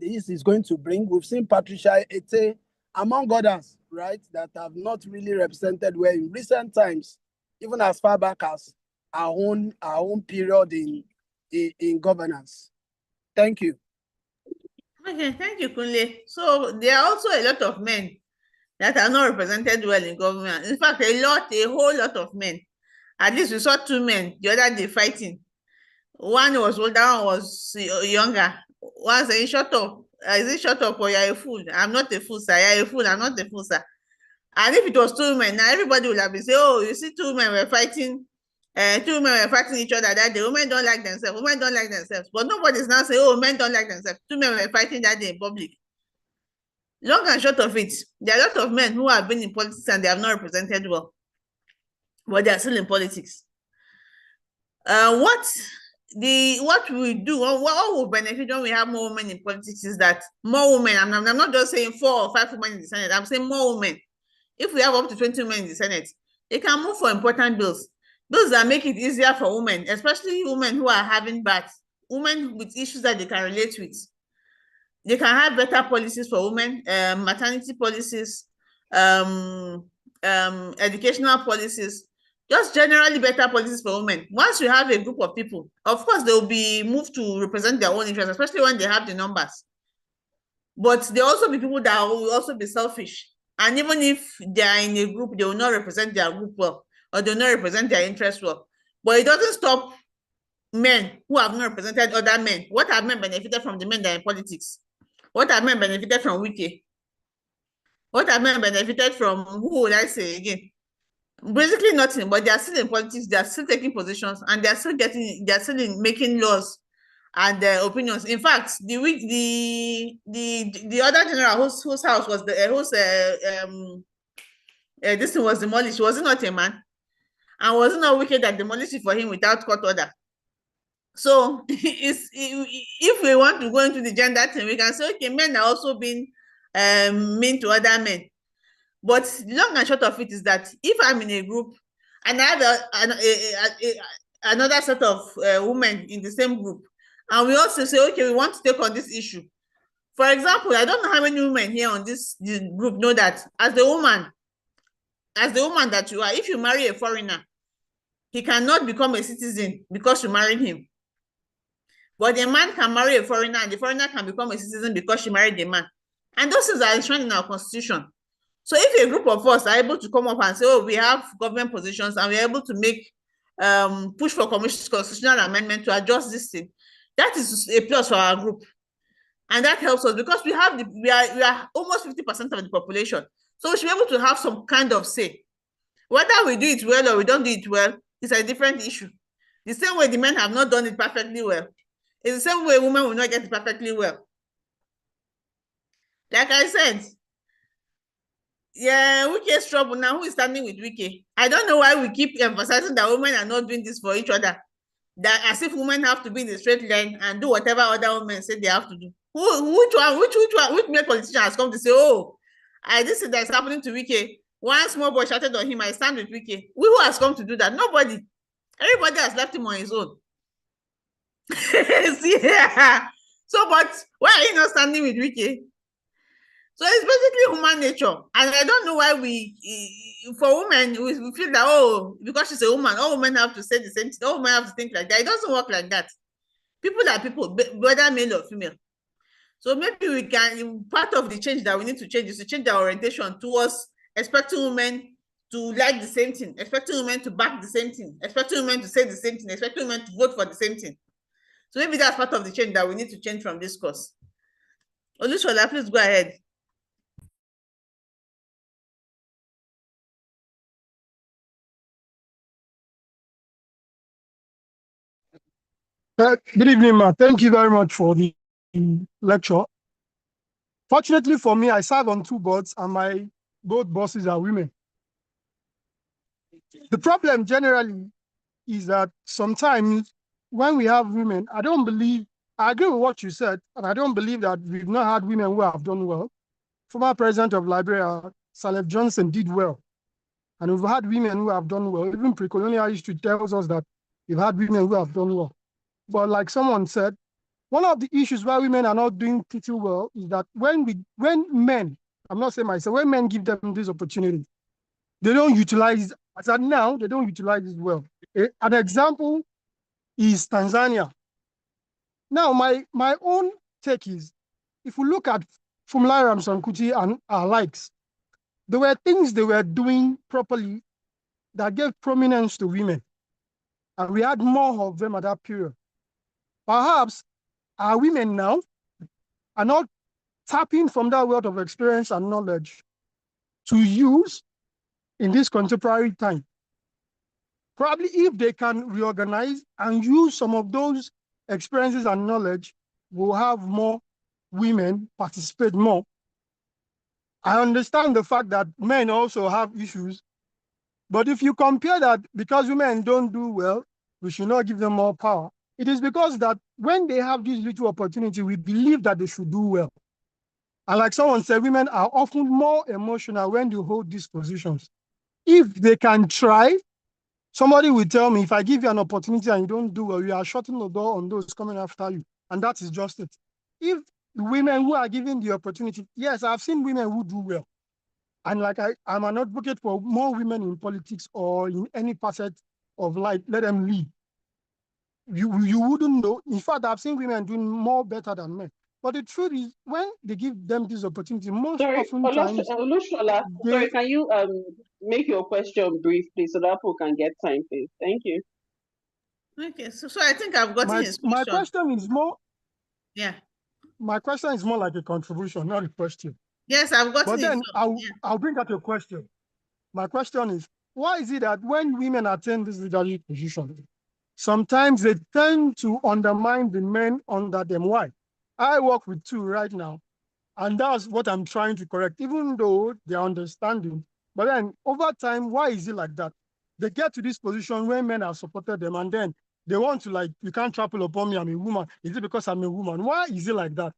this is going to bring. We've seen Patricia Ete, among others, right, that have not really represented well in recent times, even as far back as our own period in governance. Thank you. Okay, thank you, Kunle. So there are also a lot of men that are not represented well in government. In fact, a whole lot of men. At least we saw 2 men the other day fighting. One was older, one was younger. One saying, shut up. Is it shut up or you're a fool? I'm not a fool, sir. You're a fool. I'm not a fool, sir. And if it was 2 men, now everybody would have been saying, oh, you see 2 men were fighting. 2 men were fighting each other that day. Women don't like themselves. Women don't like themselves. But nobody's now saying, oh, men don't like themselves. 2 men were fighting that day in public. Long and short of it, there are a lot of men who have been in politics and they have not represented well, but they are still in politics. What we do, what will benefit when we have more women in politics is that more women, I'm not just saying 4 or 5 women in the Senate, I'm saying more women. If we have up to 20 women in the Senate, they can move for important bills that make it easier for women, especially women who are having birth, women with issues that they can relate with. They can have better policies for women, maternity policies, educational policies, just generally better policies for women. Once you have a group of people, of course, they will be moved to represent their own interests, especially when they have the numbers. But there will also be people that will also be selfish. And even if they are in a group, they will not represent their group well, or they will not represent their interests well. But it doesn't stop men who have not represented other men. What have men benefited from the men that are in politics? What have men benefited from Wiki? What have men benefited from, who would I say again? Basically nothing, but they are still in politics, they are still taking positions, and they are still making laws and their opinions. In fact, the other general whose house was this thing was demolished, was it not a man? And was it not wicked that demolished it for him without court order? So if we want to go into the gender thing, we can say, okay, men are also being mean to other men. But the long and short of it is that if I'm in a group and I have another set of women in the same group, and we also say, okay, we want to take on this issue. For example, I don't know how many women here on this group know that as the woman that you are, if you marry a foreigner, he cannot become a citizen because you married him. But a man can marry a foreigner and the foreigner can become a citizen because she married a man. And those things are enshrined in our constitution. So if a group of us are able to come up and say, oh, we have government positions and we're able to make push for constitutional amendment to adjust this thing, that is a plus for our group. And that helps us because we are almost 50% of the population. So we should be able to have some kind of say. Whether we do it well or we don't do it well is a different issue. The same way the men have not done it perfectly well. It's the same way women will not get it perfectly well. Like I said, yeah, Wike's trouble now. Who is standing with Wike? I don't know why we keep emphasizing that women are not doing this for each other. That as if women have to be in a straight line and do whatever other women say they have to do. Which male politician has come to say, oh, this is that's happening to Wike. One small boy shouted on him, I stand with Wike. Who has come to do that? Nobody. Everybody has left him on his own. Yeah. So, but why are you not standing with Wike? So it's basically human nature. And I don't know why for women, we feel that, oh, because she's a woman, all women have to say the same thing. All women have to think like that. It doesn't work like that. People are people, whether male or female. So maybe we can, part of the change that we need to change is to change our orientation towards expecting women to like the same thing, expecting women to back the same thing, expecting women to say the same thing, expecting women to vote for the same thing. So maybe that's part of the change that we need to change from this course. Olushola, please go ahead. Good evening, ma. Thank you very much for the lecture. Fortunately for me, I serve on 2 boards and my both bosses are women. The problem generally is that sometimes when we have women, I agree with what you said, and I don't believe that we've not had women who have done well. Former president of Liberia, Saleh Johnson, did well. And we've had women who have done well. Even pre-colonial history tells us that we've had women who have done well. But like someone said, one of the issues why women are not doing pretty well is that when men, I'm not saying myself, when men give them this opportunity, they don't utilize, as at now, they don't utilize it well. An example is Tanzania. Now, my own take is, if we look at Fumla Ramson-Kuti and our likes, there were things they were doing properly that gave prominence to women. And we had more of them at that period. Perhaps our women now are not tapping from that wealth of experience and knowledge to use in this contemporary time. Probably if they can reorganize and use some of those experiences and knowledge, we'll have more women participate more. I understand the fact that men also have issues, but if you compare that, because women don't do well, we should not give them more power. It is because that when they have this little opportunity, we believe that they should do well. And like someone said, women are often more emotional when they hold these positions. If they can try, somebody will tell me, if I give you an opportunity and you don't do well, you are shutting the door on those coming after you. And that is just it. If the women who are given the opportunity, yes, I've seen women who do well. And like I'm an advocate for more women in politics or in any facet of life, let them lead. You wouldn't know. In fact, I've seen women doing more better than men. But the truth is, when they give them this opportunity, most often times, Olushola, sorry, can you make your question brief, please, so that people can get time, please? Thank you. Okay, so I think I've gotten his question. My question is more. Yeah. My question is more like a contribution, not a question. Yes, I've gotten it. But then yeah. I'll bring out your question. My question is, why is it that when women attain this leadership position, sometimes they tend to undermine the men under them? Why? I work with 2 right now, and that's what I'm trying to correct, even though they're understanding. But then over time, why is it like that? They get to this position where men have supported them, and then they want to, like, you can't trample upon me, I'm a woman. Is it because I'm a woman? Why is it like that?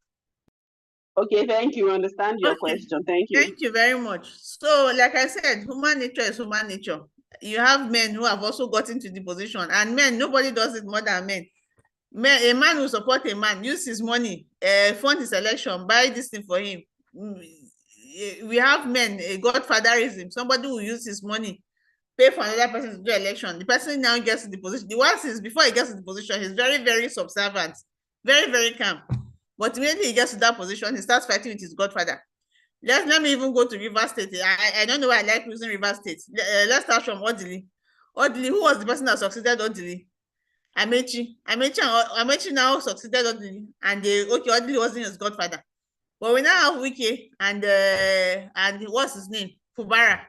Okay, thank you. I understand your question. Thank you. Thank you very much. So, like I said, human nature is human nature. You have men who have also gotten to the position, and men, nobody does it more than men. A man will support a man, use his money, fund his election, buy this thing for him. We have men, a godfatherism. Somebody will use his money, pay for another person to do election. The person now gets to the position. The one is before he gets to the position, he's very, very subservient, very, very calm. But immediately he gets to that position, he starts fighting with his godfather. Let me even go to River State. I don't know why I like using River State. Let's start from Odili. Odili, who was the person that succeeded Odili? Amechi now succeeded Odili, and Odili wasn't his godfather. But we now have Wike and what's his name? Fubara.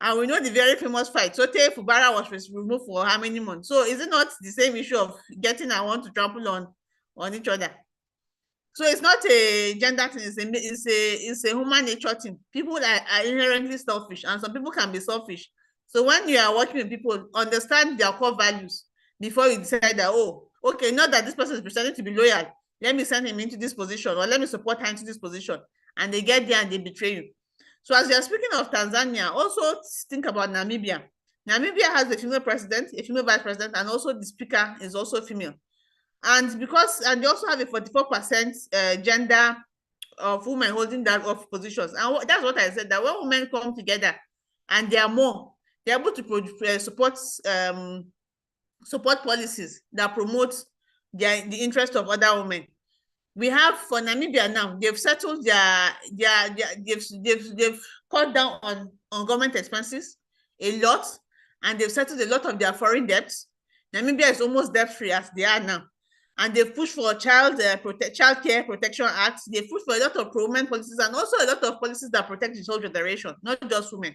And we know the very famous fight. So Fubara was removed for how many months? So is it not the same issue of getting and want to trample on each other? So it's not a gender thing, it's a human nature thing. People are inherently selfish, and some people can be selfish. So when you are working with people, understand their core values before you decide that, oh, okay, not that this person is pretending to be loyal. Let me send him into this position, or let me support her into this position. And they get there and they betray you. So as you're speaking of Tanzania, also think about Namibia. Namibia has a female president, a female vice president, and also the speaker is also female. And they also have a 44% gender of women holding that of positions. And that's what I said, that when women come together and they are more, they're able to support policies that promote the interest of other women. We have for Namibia now, they've settled they've cut down on government expenses a lot, and they've settled a lot of their foreign debts. Namibia is almost debt-free as they are now. And they've pushed for Child Care Protection Act. They've pushed for a lot of pro-women policies, and also a lot of policies that protect the whole generation, not just women.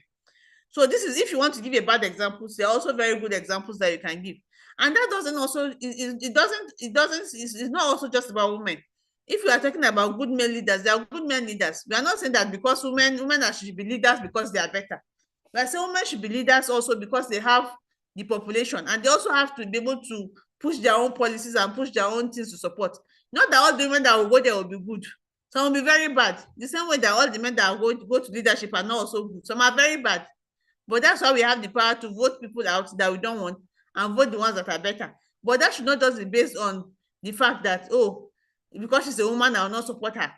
So this is, if you want to give a bad example, there are also very good examples that you can give. And that doesn't also, it's not also just about women. If we are talking about good male leaders, there are good men leaders. We are not saying that because women should be leaders because they are better. We are saying women should be leaders also because they have the population, and they also have to be able to push their own policies and push their own things to support. Not that all the women that will go there will be good. Some will be very bad. The same way that all the men that go to leadership are not also good. Some are very bad. But that's why we have the power to vote people out that we don't want and vote the ones that are better. But that should not just be based on the fact that, oh, because she's a woman, I will not support her.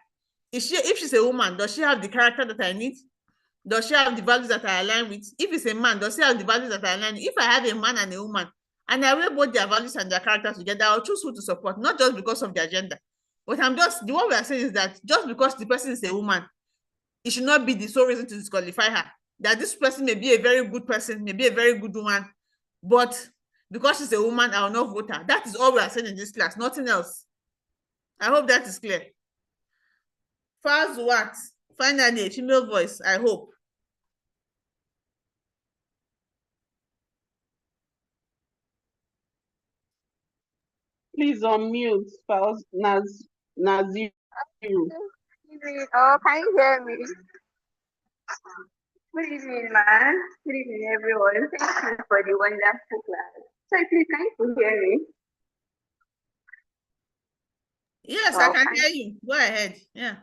If she's a woman, does she have the character that I need? Does she have the values that I align with? If it's a man, does she have the values that I align with? If I have a man and a woman, and I weigh both their values and their character together, I'll choose who to support, not just because of their gender. But what we are saying is that just because the person is a woman, it should not be the sole reason to disqualify her. That this person may be a very good person, may be a very good woman, but because she's a woman, I will not vote her. That is all we are saying in this class, nothing else. I hope that is clear. First what? Finally, a female voice, I hope. Please unmute. Naziru. Oh, can you hear me? Good evening, man. Good evening, everyone. Thank you for the wonderful class. So, please, can you hear me? Yes, I can hear you. Go ahead. Yeah.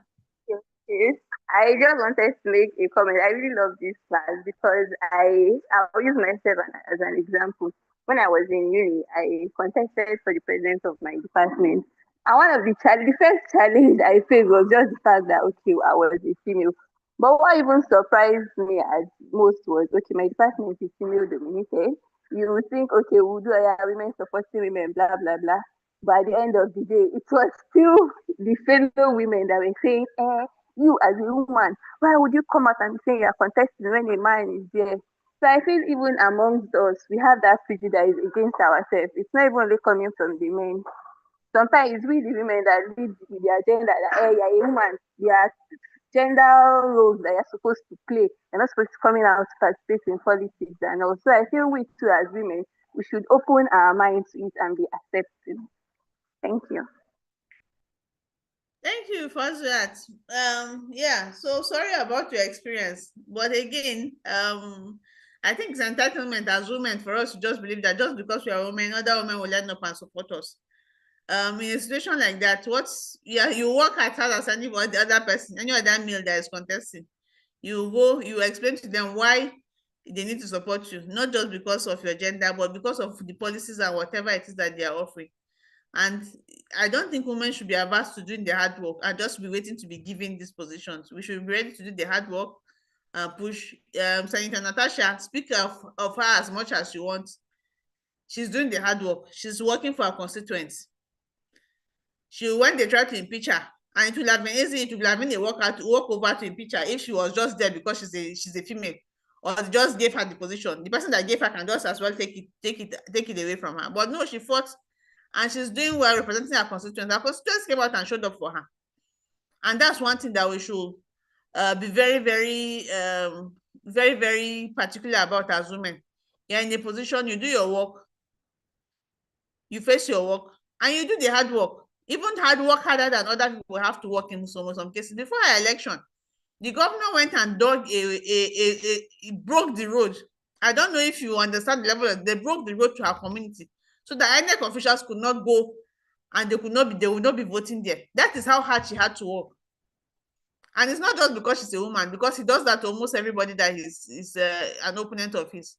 Yes. I just wanted to make a comment. I really love this class because I'll use myself as an example. When I was in uni, I contested for the president of my department. And one of the first challenge I faced was just the fact that, okay, I was a female. But what even surprised me at most was, okay, my department is female dominated. You would think, okay, we'll do women supporting women, blah, blah, blah. But at the end of the day, it was still the fellow women that were saying, you as a woman, why would you come out and say you're contesting when a man is there? So I feel even amongst us, we have that prejudice against ourselves. It's not even only coming from the men. Sometimes it's we the women that lead with their gender, that, hey, you're a woman, there are gender roles that you're supposed to play. You're not supposed to come in out to participate in politics. And also I feel we too as women, we should open our minds to it and be accepting. Thank you. Thank you for that. Yeah, so sorry about your experience. But again, I think it's entitlement as women for us to just believe that just because we are women, other women will end up and support us. In a situation like that, you work as hard as any other person, any other male that is contesting. You explain to them why they need to support you, not just because of your gender, but because of the policies and whatever it is that they are offering. And I don't think women should be averse to doing the hard work and just be waiting to be given these positions. We should be ready to do the hard work and push. Senator Natasha, speak of her as much as you want. She's doing the hard work. She's working for her constituents. When they tried to impeach her, and it would have been easy, it would have been a walk over to impeach her if she was just there because she's a female, or they just gave her the position. The person that gave her can just as well take it away from her. But no, she fought. And she's doing well representing her constituents. Her constituents came out and showed up for her. And that's one thing that we should be very, very very, very particular about as women. You're in a position, you do your work, you face your work, and you do the hard work. Even hard work harder than other people have to work in some cases. Before our election, the governor went and dug he broke the road. I don't know if you understand the level of, they broke the road to our community so that INEC officials could not go and they would not be voting there. That is how hard she had to work. And it's not just because she's a woman, because he does that to almost everybody that is an opponent of his.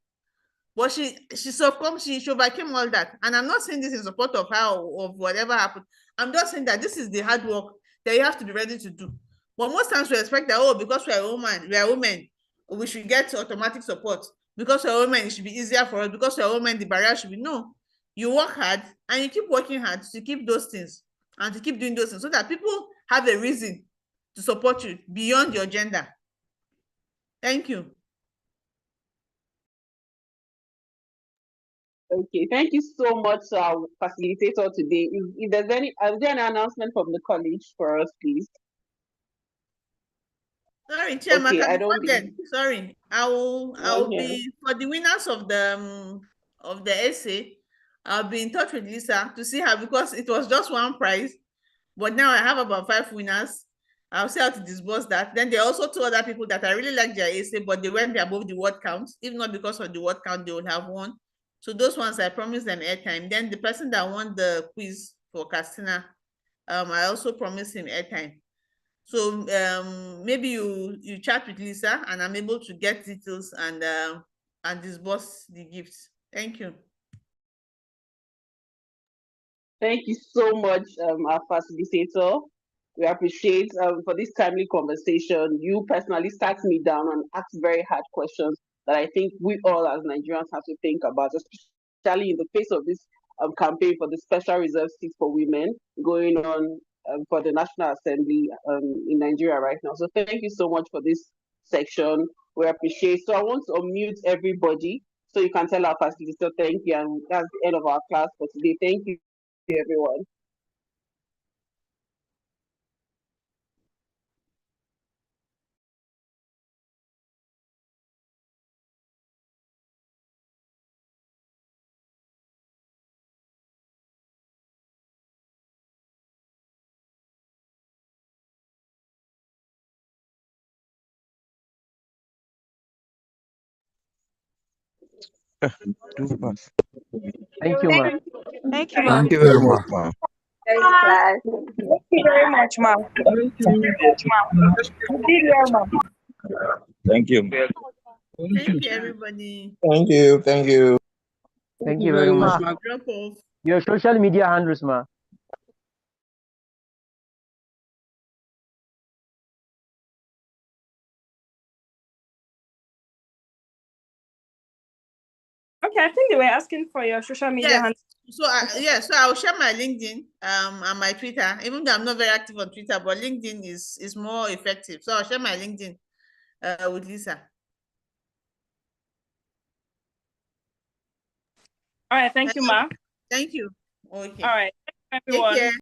But she succumbed, she overcame all that. And I'm not saying this in support of her or of whatever happened. I'm just saying that this is the hard work that you have to be ready to do. But most times we expect that, oh, because we are women, we should get automatic support. Because we're women, it should be easier for us. Because we're women, the barrier should be no. You work hard and you keep working hard to keep those things and to keep doing those things so that people have a reason to support you beyond your gender. Thank you. Okay, thank you so much, facilitator today. If there's any, is there an announcement from the college for us, please? Sorry, Chairman, Okay, I don't forget. Sorry, I will here. be for the winners of the essay. I'll be in touch with Lisa to see her because it was just one prize, but now I have about 5 winners. I'll see how to disburse that. Then there are also 2 other people that I really like their essay, but they went above the word count. If not because of the word count, they would have won. So those ones I promised them airtime. Then the person that won the quiz for Castina, I also promised him airtime. So maybe you chat with Lisa and I'm able to get details and disburse the gifts. Thank you. Thank you so much, our facilitator. We appreciate for this timely conversation. You personally sat me down and asked very hard questions that I think we all as Nigerians have to think about, especially in the face of this campaign for the special reserve seats for women going on for the National Assembly in Nigeria right now. So thank you so much for this section. We appreciate. So I want to unmute everybody so you can tell our facilitator thank you, and that's the end of our class for today. Thank you, everyone. Thank you, ma. Thank you, ma'am. Thank you very much, ma'am. Thanks, class. Thank you very much, ma'am. You did well, ma'am. Thank you. Thank you, everybody. Thank you. Thank you. Thank you very much. Drop off. Your social media handles, ma. Okay, I think they were asking for your social media Yes. handles. So I'll share my LinkedIn and my Twitter, even though I'm not very active on Twitter, but LinkedIn is more effective. So I'll share my LinkedIn with Lisa. All right, thank you, ma. Thank you. Okay. All right, Take everyone. care.